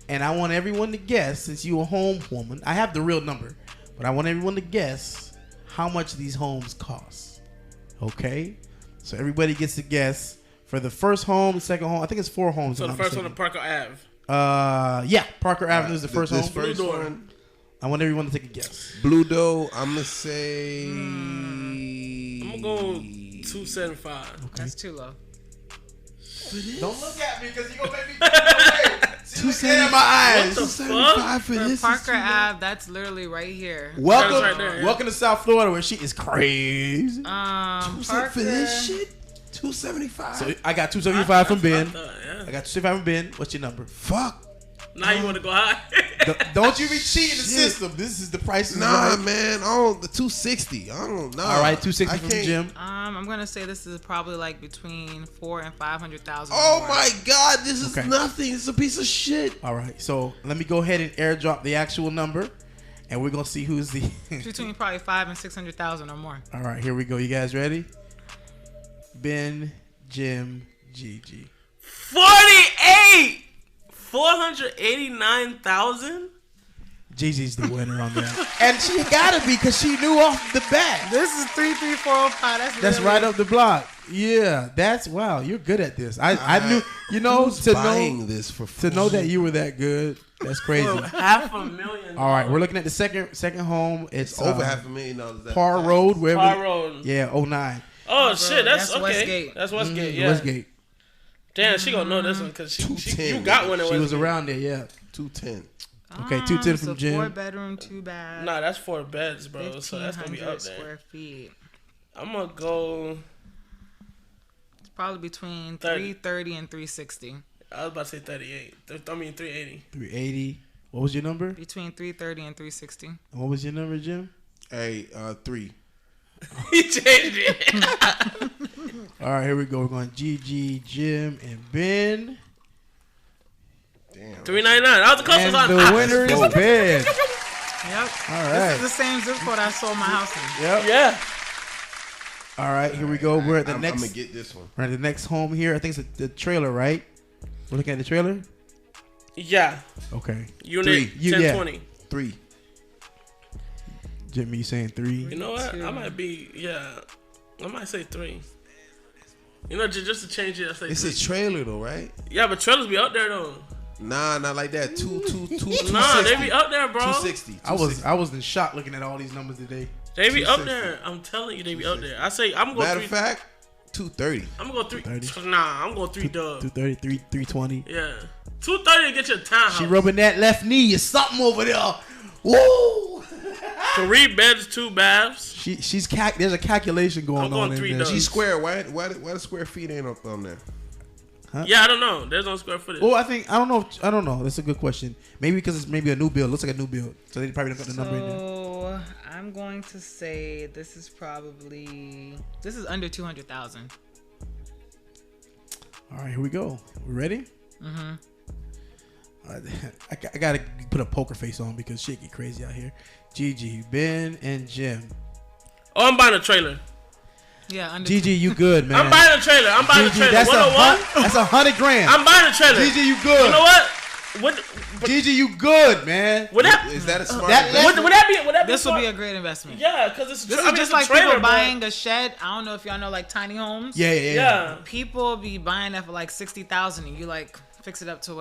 And I want everyone to guess, since you're a home woman. I have the real number. But I want everyone to guess how much these homes cost. Okay? So everybody gets to guess. For the first home, the second home, I think it's 4 homes. So the first one, the Parker Ave. Yeah, Parker Avenue is the first home. First one, I want everyone to take a guess. Blue Doe. I'm gonna say. I'm gonna go 275. That's too low. Don't look at me because you're gonna make me go away. 275 in my eyes. 275 for For this. Parker Ave, that's literally right here. Welcome, That's right there, yeah. welcome to South Florida where she is crazy. Parker, for this shit. 275. So I got 275 from Ben. Yeah. I got 275 from Ben. What's your number? Fuck. Now you want to go high? Don't you be cheating the Shit. system. This is the price. Nah, man. The 260. I don't know. All right, 260 I from can't- Jim. I'm gonna say this is probably like between 400,000 and 500,000. Oh my God, this is Okay. nothing. It's a piece of shit. All right, so let me go ahead and airdrop the actual number, and we're gonna see who's the. Between probably 500,000 and 600,000 or more. All right, here we go. You guys ready? Ben, Jim, Gigi. 48! 489,000? Gigi's the winner on that, and she gotta be because she knew off the bat. This is 33405. That's right up the block. Yeah, that's wow. You're good at this. I knew. You know Who's to buying know this for to know that you were that good. That's crazy. $500,000. All right, we're looking at the second home. It's over $500,000. That Par Road. Where Parle Road. Yeah, 09. Oh, shit. That's That's okay. Westgate. That's Westgate, yeah. Westgate. Damn, she gonna know this one because you 210. got one in She Westgate. was around there. Yeah. 210. Okay, 210 from so Jim. 4-bedroom, 2 bath. Nah, that's 4 beds, bro. So that's gonna be 1,500 up there. square feet. I'm gonna go. It's probably between 30. 330 and 360. I was about to say 38. I mean 380. 380. What was your number? Between 330 and 360. And what was your number, Jim? Hey, 3. He changed it. All right, here we go. We're going Gigi, Jim, and Ben. Damn. 399. That was the closest And one. the winner is Ben. Yep. All This right. is the same zip code I sold my house in. Yep. Yeah. All right, here we go. We're at the I'm next. gonna get this one. We're at the next home here. I think it's the trailer, right? We're looking at the trailer. Yeah. Okay. Unit 3. Yeah. 1020. 3. Jimmy, you saying 3? You know what? 2. I might be. Yeah. I might say 3. You know, just to change it, I say It's 3. a trailer though, right? Yeah, but trailers be up there though. Nah, not like that. 260. Nah, they be up there, bro. 260. I was in shock looking at all these numbers today. They be up 260. there. I'm telling you, they be up there. I say I'm going Matter to of fact, 230. I'm gonna go 3. 230. Nah, I'm going 3 dub. 230, 320. Yeah. 230 to get your townhouse. She rubbing that left knee. It's something over there. Woo! 3 beds, 2 baths. She's there's a calculation going I'm going on 3 in there. dubs. She's square. Why the square feet ain't up on there? Yeah, I don't know. There's no square footage. Oh, I don't know. That's a good question. Maybe because it's maybe a new build. Looks like a new build, so they probably don't got the number in there. So I'm going to say this is under 200,000. All right, here we go. We ready? Mm-hmm. I gotta put a poker face on because shit get crazy out here. Gigi, Ben, and Jim. Oh, I'm buying a trailer. Yeah, under Gigi, you good, man? I'm buying a trailer. I'm buying a trailer. That's 101. That's $100,000. I'm buying a trailer. Gigi, you good? You know what? Gigi, you good, man? Would that Is that a smart? would that be? This will be a great investment. Yeah, because it's This is just like people buying a shed. I don't know if y'all know like tiny homes. Yeah. People be buying that for like 60,000, and you like fix it up to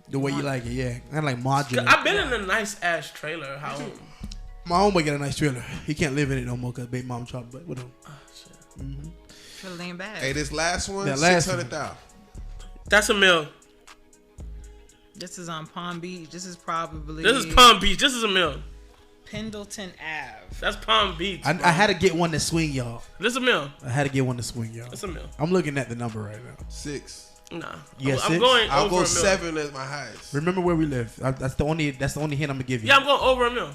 The way you like it, yeah. I like modular. I've been in a nice ass trailer house. My homeboy got a nice trailer. He can't live in it no more because baby mom chopped, but whatever. Oh, shit. Mm-hmm. Feel ain't bad. Hey, this last one, That last 600,000. That's a mill. This is on Palm Beach. This is probably. This is Palm Beach. This is a mill. Pendleton Ave. That's Palm Beach. I had to get one to swing, y'all. This is a mill. I had to get one to swing, y'all. It's a mill. I'm looking at the number right now. 6. Nah. Yeah, I'm 6? going I'll over go a mill. 7 as my highest. Remember where we live. That's the only hint I'm gonna give you. Yeah, I'm going over a mill.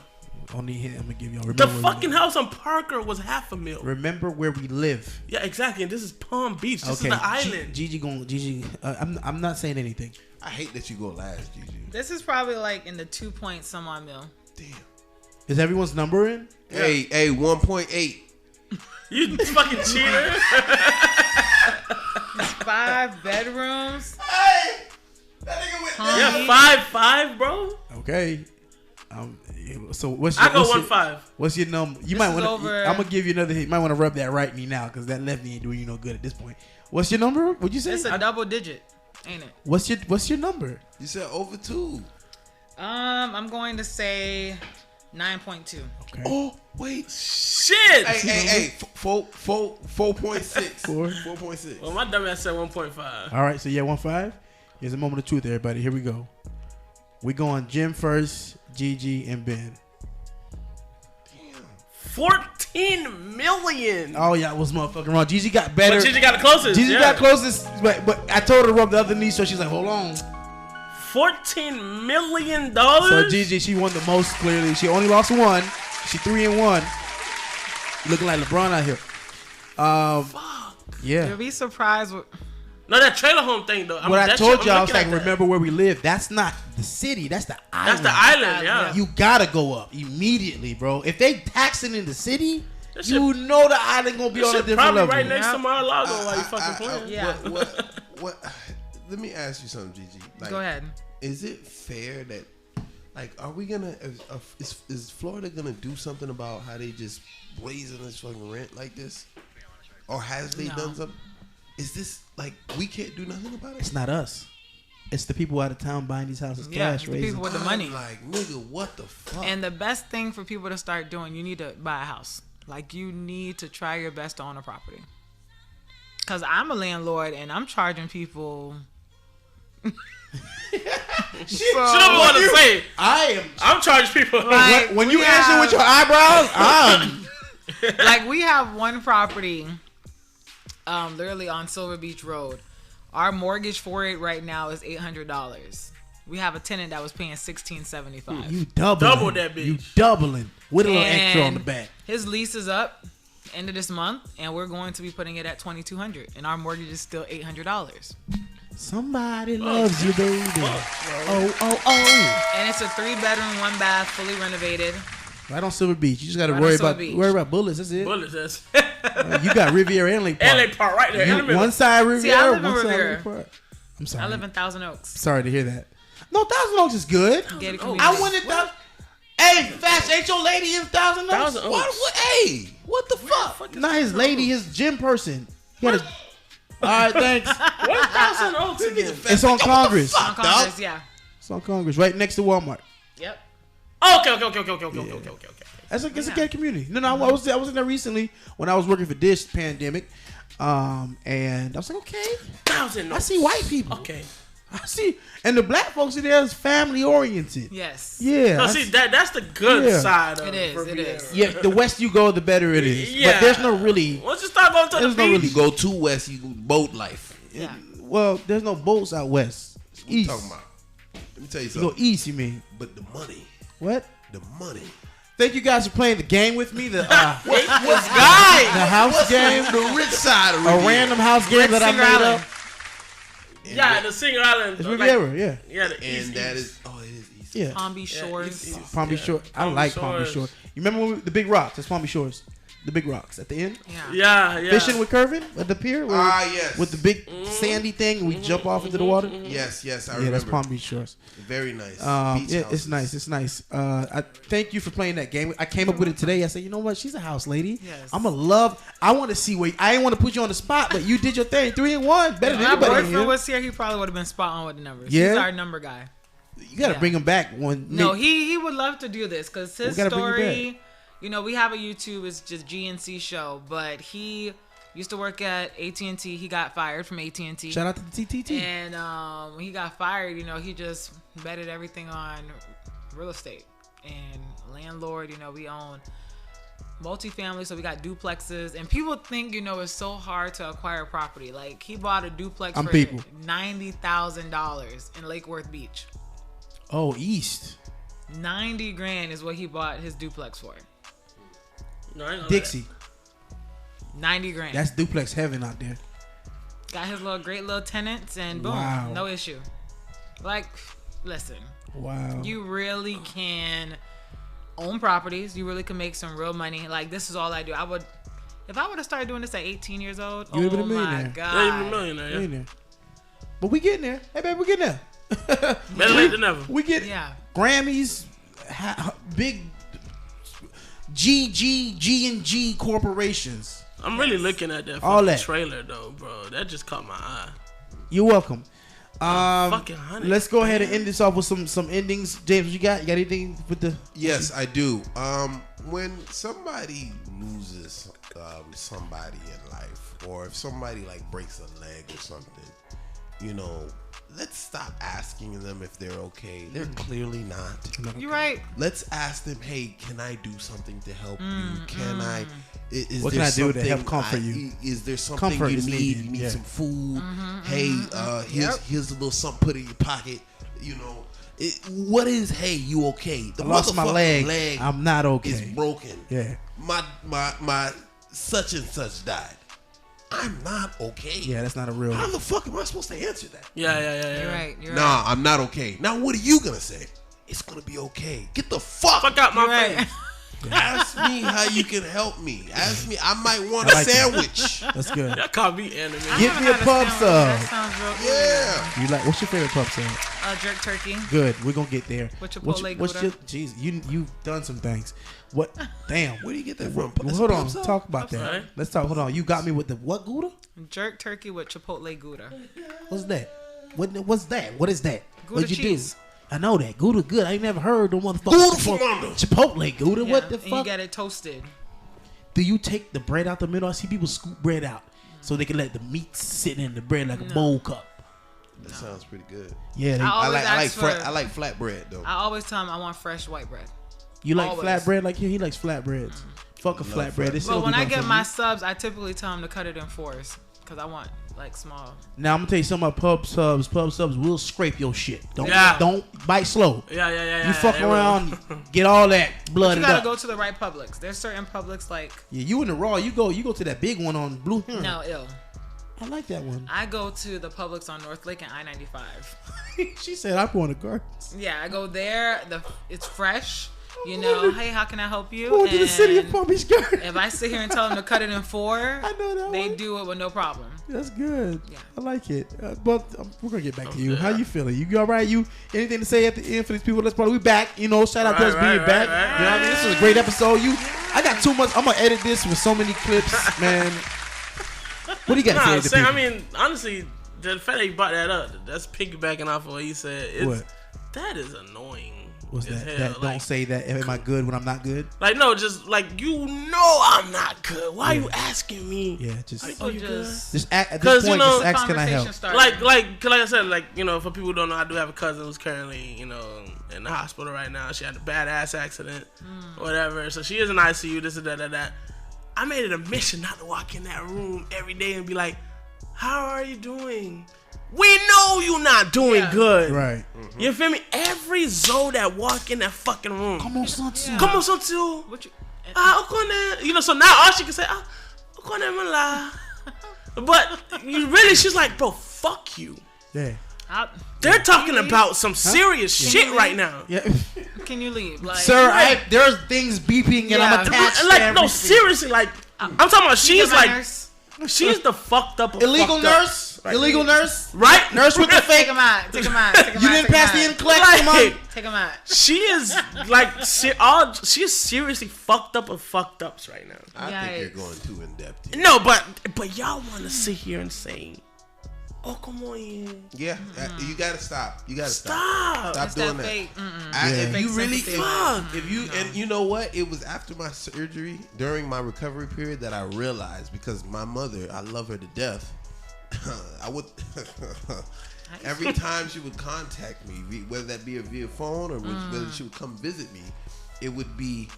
Only hint I'm gonna give y'all. The fucking house on Parker was half a mill. Remember where we live. Yeah, exactly. And this is Palm Beach. This is the island. Gigi. I'm not saying anything. I hate that you go last, Gigi. This is probably like in the 2 point some odd mil. Damn. Is everyone's number in? Yeah. Hey, 1.8. You fucking cheater. 5 bedrooms. Hey, that nigga went Palm Yeah, Beach. 5'5", bro. Okay. So what's your? I go what's 1.5. your, what's your number? You might is want to. over- I'm gonna give you another hit. You might want to rub that right knee now because that left knee ain't doing you no good at this point. What's your number? What'd you say? It's a double digit, ain't it? What's your number? You said over 2. I'm going to say 9.2. Okay. Oh, wait. Shit. Hey. 4.6. 4. 4.6. Well, my dumb ass said 1.5. All right. So yeah, 1.5. Here's a moment of truth, everybody. Here we go. We going Jim first, Gigi, and Ben. 14 million. Oh yeah, I was motherfucking wrong. Gigi got better. But Gigi got the closest. Gigi yeah. got closest, but I told her to rub the other knee, so she's like, hold on. $14 million. So Gigi, she won the most clearly. She only lost one. She 3-1. Looking like LeBron out here. Fuck. Yeah. You'll be surprised with. No, that trailer home thing though. What I told y'all, I was looking like, at that. remember where we live. That's not the city. That's the island. That's the island. Yeah. You gotta go up immediately, bro. If they taxing in the city, That you know the island gonna be This on a shit different probably level. right next Yeah. to Mar-a-Lago while you fucking playing. Yeah. What? Let me ask you something, Gigi. Like, Go ahead. Is it fair that, like, are we gonna? Is Florida gonna do something about how they just raising this fucking rent like this, or has they No. done something? Is this like we can't do nothing about it? It's not us. It's the people out of town buying these houses Yeah, cash the raising. people with the money. Like, nigga, what the fuck? And the best thing for people to start doing, you need to buy a house. Like, you need to try your best to own a property. Because I'm a landlord and I'm charging people. She don't want to say. I'm charging people. Like, when you we answer have- with your eyebrows, like, we have one property literally on Silver Beach Road. Our mortgage for it right now is $800. We have a tenant that was paying $1,675. you doubling. Double that bitch. You doubling with a little extra on the And back. His lease is up end of this month, and we're going to be putting it at $2,200, and our mortgage is still $800. Somebody loves you, baby. Oh. And it's a 3-bedroom, 1-bath, fully renovated. Right on Silver Beach. You just got to Right on worry Silver about Beach. bullets. That's it. Bullets, that's You got Riviera and Lake Park. and they park right there in the You, middle. one side Riviera, See, I live in one side Riviera. Lake Park. I'm sorry. I live in Thousand Oaks. Sorry to hear that. No, Thousand Oaks is good. Gated Oh, community. I wanted that. Hey, Fast, ain't your lady in Thousand Oaks? Thousand Oaks. what? Hey, what the fuck? Not his lady, his gym person. He had a... All right, thanks. Where's Thousand Oaks again? It's on Congress. On Congress, yeah. It's on Congress, right next to Walmart. Yep. Okay. It's a gay community. No, I was in there recently when I was working for Dish pandemic. And I was like, okay, I see white people. Okay. I see, and the black folks in there is family oriented. Yes. Yeah. No, see that's the good side of it. It Riviera. is. Yeah, the west you go, the better it is. Yeah. But there's no really. Once you start going to the There's no beach, really You go to West, you boat life. Yeah. Well, there's no boats out west. It's What you east. talking about? Let me tell you You something. go east, you mean? But the money. What? Thank you guys for playing the game with me. The What's guy? the house game, The rich side of a Riviera. random house game Rick that I Singer made Island. up. yeah, the Singer Island. It's Riviera, yeah. Yeah, the And east, that east. is, it is east. Yeah. Palm Beach Shores. east. Palm Beach Shores. I Palm like Beach Palm Beach Shores. Shores. You remember when the big rocks? That's Palm Beach Shores. The big rocks at the end. Yeah. Yeah. Fishing with Curvin at the pier. Yes. With the big sandy thing, we jump off into the water. Yes, I Yeah, remember. that's Palm Beach Shores. Very nice. Beach Yeah, houses. it's nice. It's nice. I thank you for playing that game. I came up with it today. I said, you know what? She's a house lady. Yes. I'm a love. I want to see where. I didn't want to put you on the spot, but you did your thing. 3-1, better If than my anybody in boyfriend here. was here, he probably would have been spot on with the numbers. Yeah? He's our number guy. You got to Yeah. bring him back one. No, he would love to do this because his gotta bring you story. You know, we have a YouTube. It's just GNC show, but he used to work at AT&T. He got fired from AT&T. Shout out to the TTT. And when he got fired, you know, he just betted everything on real estate and landlord. You know, we own multifamily, so we got duplexes. And people think, you know, it's so hard to acquire property. Like, he bought a duplex for people. $90,000 in Lake Worth Beach. Oh, East. 90 grand is what he bought his duplex for. No, I ain't gonna Dixie. 90 grand. That's duplex heaven out there. Got his great little tenants, and boom, Wow. no issue. Like, listen, Wow. you really can own properties. You really can make some real money. Like, this is all I do. If I would have started doing this at 18 years old, You would've been a oh my millionaire. god, Yeah, you're a millionaire. We in there. But we getting there. Hey, baby, we getting there. Better late than never. We get Yeah. Grammys, big G&G corporations. I'm really looking at that All fucking that. trailer though, bro. That just caught my eye. You're welcome. Fucking honey. Let's go ahead and end this off with some endings. James, what you got? You got anything with the? Yes, I do. When somebody loses somebody in life, or if somebody like breaks a leg or something, you know, let's stop asking them if they're okay. They're clearly not. You're right. Let's ask them, hey, can I do something to help you? Can I? Is What there can I do to help something comfort you? Is there something Comfort you is need? needed, You need yeah. some food. Hey, here's a little something put in your pocket. You know, what is? Hey, you okay? The I lost my motherfucking leg. I'm not okay. Is broken. Yeah. My such and such died. I'm not okay. Yeah, that's not a real. How the fuck am I supposed to answer that? Yeah. You're right. You're right. Nah, I'm not okay. Now, what are you gonna say? It's gonna be okay. Get the fuck Fuck out my You're right. face. Ask me how you can help me. Ask me. I might want I a like that. sandwich. That's good. That caught me animated. I Get haven't me a had pub sandwich. sub. That sounds real good. Yeah. You like? What's your favorite pub sub? Jerk turkey. Good. We're gonna get there. With What's Chipotle what's Gouda. your? Jeez, you've done some things. What? Damn. Where do you get that from? Well, hold on. Talk about that. sorry. Let's talk. Hold on. You got me with the what Gouda? Jerk turkey with Chipotle Gouda. What's that? What's that? What is that? Gouda What'd you cheese. do? I know that Gouda good. I ain't never heard the motherfucker Gouda Flamingo. Chipotle Gouda. Yeah, What the and you fuck? get it toasted. Do you take the bread out the middle? I see people scoop bread out so they can let the meat sit in the bread like a bowl cup. That sounds pretty good. Yeah, they, I I always like ask for. I like flatbread though. I always tell him I want fresh white bread. you like always. flat bread like him? He likes flat breads. Fuck a flat bread. This But shit'll when be I done get for my you. subs, I typically tell them to cut it in fours because I want like small. Now I'm gonna tell you something about pub subs. Pub subs will scrape your shit. Don't bite slow. Yeah. You fuck They will. around, get all that You blooded gotta up. go to the right Publix. There's certain Publix like Yeah, you in the raw. You go to that big one on Blue Hill. no ill. I like that one. I go to the Publix on North Lake and I-95. She said I'm going to gardens. Yeah, I go there. It's fresh. You know, hey, how can I help you? Going to the city of And Palm Beach Gardens. if I sit here and tell them to cut it in four, I know that they one. do it with no problem. That's good. Yeah. I like it. But we're gonna get back to you. How you feeling? You all right? You anything to say at the end for these people? Let's probably we back. You know, shout out to us being back. You know what I mean? This was a great episode. I got too much. I'm gonna edit this with so many clips, man. What do you got to say to the people? I mean, honestly, the fact that you brought that up, that's piggybacking off of what you said. What? That is annoying. What's as that? hell. That don't say that. Am I good when I'm not good? Like, no, just like, you know I'm not good. Why are you asking me? Yeah, just Are you good? just act, at 'Cause, this point. you know, just ask, can I help? Like I said, like, you know, for people who don't know, I do have a cousin who's currently, you know, in the hospital right now. She had a badass accident, whatever. So she is in ICU. This and that. I made it a mission not to walk in that room every day and be like, "How are you doing? We know you're not doing good, Right? You feel me? Every Zoe that walk in that fucking room, Come on, son. come on, son, too. What you? You know, so now all she can say, but you really, she's like, bro, fuck you. Yeah. They're talking about some serious shit right now. Yeah. Can you leave, like, Sir? There's things beeping and I'm Yeah. attached. to Like, no, everything. seriously, like, I'm talking about, she's like, nurse. she's the fucked up, Illegal fucked up. nurse. Illegal nurse. Right? Nurse with the Take fake. him out. Take him out. Take him You out. didn't take pass him the out. in-collect. Come on. Like, Take him out. she is like, she's seriously fucked up of fucked ups right now. I think Yikes. you're going too in depth here. No, but y'all want to sit here and say, "Oh, come on, in." Yeah, you gotta stop. You gotta Stop. Stop It's doing that that. fake. If Fake you really, sympathy. if you, and you know what? It was after my surgery, during my recovery period, that I realized, because my mother, I love her to death. I would every time she would contact me, whether that be via phone or whether she would come visit me, it would be,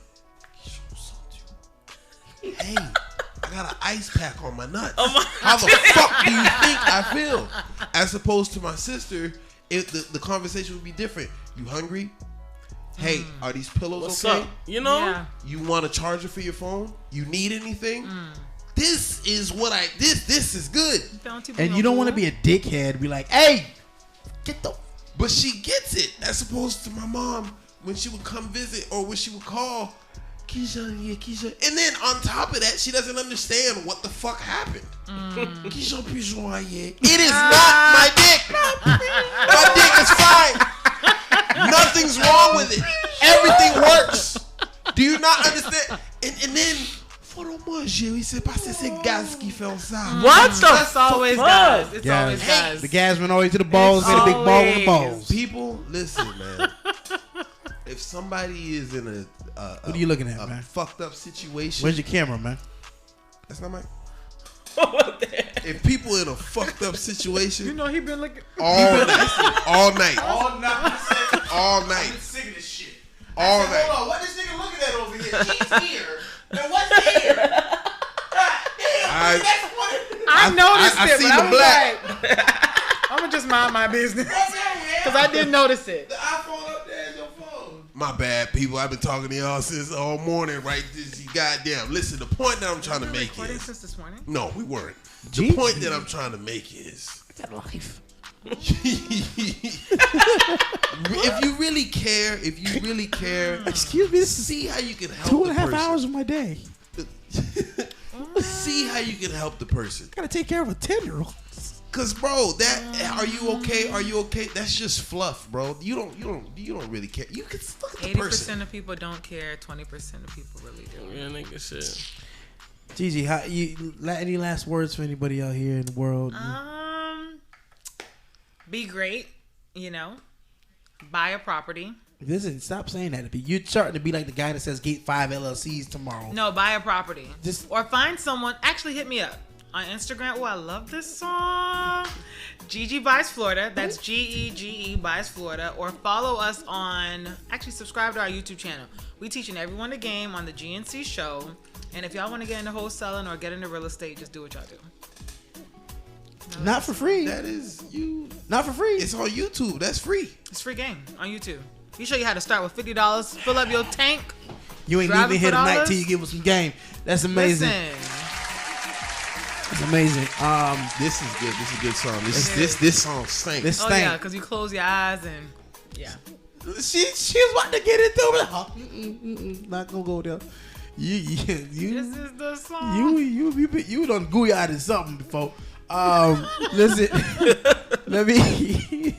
hey, I got an ice pack on my nuts. How the fuck do you think I feel? As opposed to my sister, the conversation would be different. You hungry? Hey, are these pillows What's okay? up? You know? Yeah. You want a charger for your phone? You need anything? This is what this is good. And you don't want to be a dickhead. Be like, hey, get the. But she gets it, as opposed to my mom when she would come visit or when she would call. Keisha, yeah, Keisha. And then on top of that, she doesn't understand what the fuck happened. Keisha, yeah. It is not my dick. My dick is fine. Nothing's wrong with it. Everything works. Do you not understand? And then, il s'est passé ces gaz qui fait ça. What the That's always fuck? guys. It's Guys. always guys. The gas went all the way to the balls. Made a big ball on the balls. People, listen, man. If somebody is in a What are you looking at, a man? fucked up situation, Where's your camera, man? that's not my. If people in a fucked up situation, You know he been looking. all night, all night, all I'm night, sick of this shit. all night. Hold on, what this nigga looking at over here? She's here. And what's here? God damn. I noticed I it, see but the I was black. like, I'm gonna just mind my business because I didn't notice it. The iPhone up there is your phone. My bad, people. I've been talking to y'all since all morning, right? This goddamn. Listen, the point that I'm trying to make Recording is, since this morning. no, we weren't. The Gee. point that I'm trying to make is, got life. if you really care, Excuse me, this is see how you can help 2.5 the person. hours of my day. See how you can help the person. Gotta take care of a 10-year-old. Cause bro, are you okay? Are you okay? That's just fluff, bro. You don't really care. You can look at the 80% person. of people don't care. 20% of people really do. Yeah, nigga, shit. Gigi, any last words for anybody out here in the world? Be great. You know, buy a property. Listen, stop saying that. You're starting to be like the guy that says get 5 LLCs tomorrow. No, buy a property. Or find someone. Actually, hit me up on Instagram. Oh, I love this song. Gigi Buys Florida. That's GEGE Buys Florida. Or follow us on. Actually, subscribe to our YouTube channel. We teaching everyone the game on the GNC show. And if y'all want to get into wholesaling or get into real estate, just do what y'all do. Not for free. That is you. Not for free. It's on YouTube. That's free. It's free game on YouTube. We show you how to start with $50. Fill up your tank. You ain't Driving leaving here for tonight dollars? till you give us some game. That's amazing. Listen. It's amazing. This is good. This is a good song. This song stinks. This Oh thing. yeah, because you close your eyes and yeah. She was about to get into it. Oh, not gonna go there. You This is the song. you done gooeyed in something before. Listen, let me.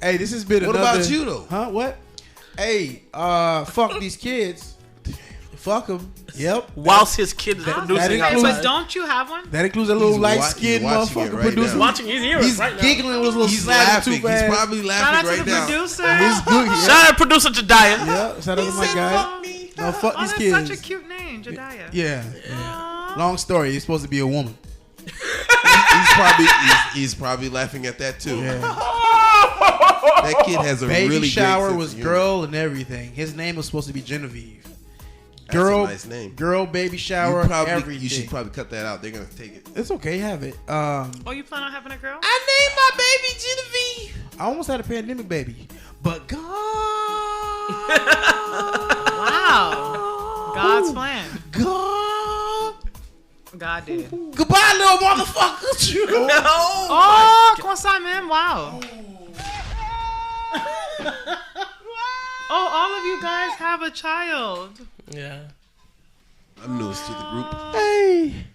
Hey, this has been What another. about you though? Huh? What? Hey, fuck these kids. Fuck them. Yep. Whilst his kid is producing includes- But outside. don't you have one? That includes a little He's light-skinned watching it motherfucker right producer. now. Watching his ears He's right now. giggling with his little He's slap laughing. too He's fast. probably Shout laughing out to right the now. producer. He's good. Yeah. Shout out producer Jediah. Yeah, shout out to my guy. No, fuck Oh, these that's kids. such a cute name, Jediah. Yeah. Long story. He's supposed to be a woman. He's probably laughing at that too. Yeah. That kid has a Baby really shower great was sense of humor. girl and everything. His name was supposed to be Genevieve. That's a nice name. Girl, baby shower, everything. You should probably cut that out. They're gonna take it. It's okay, have it. Oh, you plan on having a girl? I named my baby Genevieve. I almost had a pandemic baby, but God. Wow. God's plan. God. God did. Goodbye, little motherfucker. Oh, comment ça, man? Wow. Oh, all of you guys have a child. Yeah. I'm newest to the group. Hey,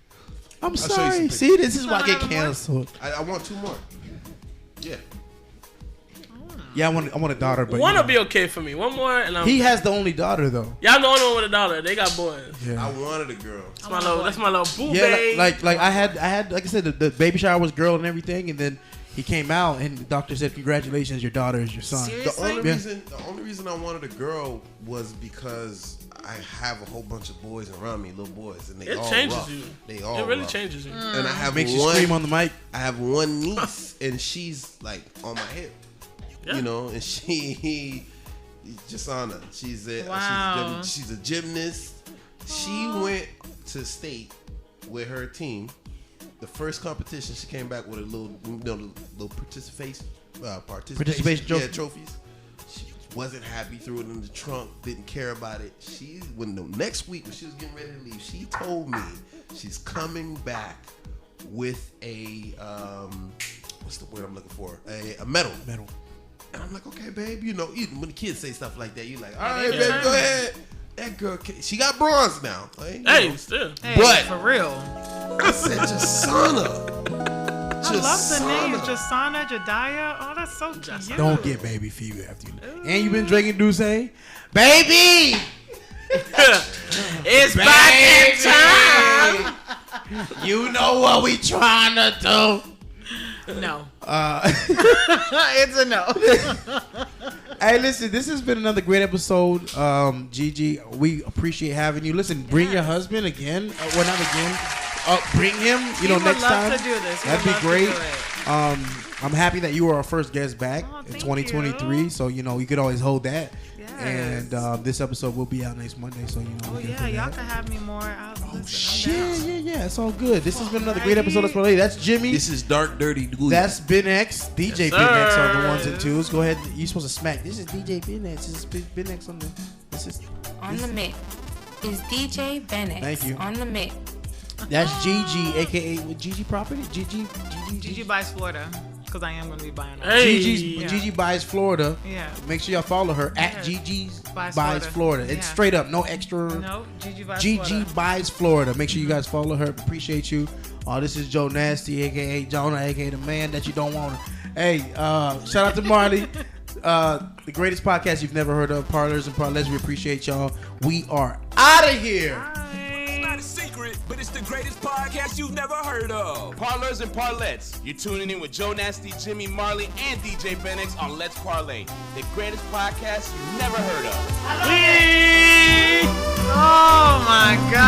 I'm show you sorry. some See, this is why I get Another one? canceled. I want 2 more. Yeah. Yeah, I want a daughter, but One you will be okay for me. One more, and I'm. he has the only daughter though. Yeah, I'm the only one with a daughter. They got boys. Yeah. I wanted a girl. That's my little boo Yeah, babe. like I had like I said, the baby shower was girl and everything, and then he came out and the doctor said, "Congratulations, your daughter is your son." Seriously? The only reason I wanted a girl was because I have a whole bunch of boys around me, little boys, and they It all changes rough. you. They all It really rough. changes you. And I have Makes you one. scream on the mic. I have one niece, and she's like on my hip. Yeah. You know, and she Jasana. Wow. She's a gymnast. She went to state with her team. The first competition, she came back with a little participation trophy. trophies. She wasn't happy, threw it in the trunk, didn't care about it. When the next week when she was getting ready to leave, she told me she's coming back with a what's the word I'm looking for? A medal. Medal. And I'm like, okay, babe, you know, even when the kids say stuff like that, you're like, all right, baby, go ahead. That girl, she got bronze now. Like, you Hey, know. still. Hey, But- for real. I said, Jasana. I love the names Jasana, Jediah. Oh, that's so cute. Don't get baby fever after you. And you been drinking Douce? Baby! It's back in time. You know what we trying to do. No. It's a no. Hey, listen, this has been another great episode. Gigi, we appreciate having you. Listen, bring your husband again. Well, not again. Bring him, He next would love time. to do this. He That'd would be love to great. do it. I'm happy that you were our first guest back Oh, in thank 2023. you. So, you could always hold that. Yes. And this episode will be out next Monday. So, Oh, we can yeah. do Y'all that. can have me more. I'm Shit, down. yeah. It's all good. This has been another great episode of Parle. That's Jimmy. This is Dark Dirty Dude. That's Ben X. DJ Yes, Ben X sir. on the ones and twos. Go ahead. You're supposed to smack. This is DJ Ben X. This is Ben X on the. This is. On the mix is DJ Bennett. Thank you. On the mix. That's Gigi, aka with Gigi Property. Gigi buys Florida because I am going to be buying. Hey. Gigi's Gigi buys Florida. Yeah. Make sure y'all follow her at Yes. Gigi's Buys buys Florida. Florida. It's Yeah. straight up, no extra. No, Gigi buys Gigi Florida. buys Florida. Make sure you guys follow her. Appreciate you. This is Joe Nasty, aka Jonah, aka the man that you don't want. Hey, shout out to Marley. The greatest podcast you've never heard of, Parlors and Parlets. We appreciate y'all. We are out of here. It's not a secret, but it's the greatest podcast you've never heard of. Parlors and Parlettes. You're tuning in with Joe Nasty, Jimmy Marley, and DJ Benix on Let's Parlay, the greatest podcast you've never heard of. Oh my God.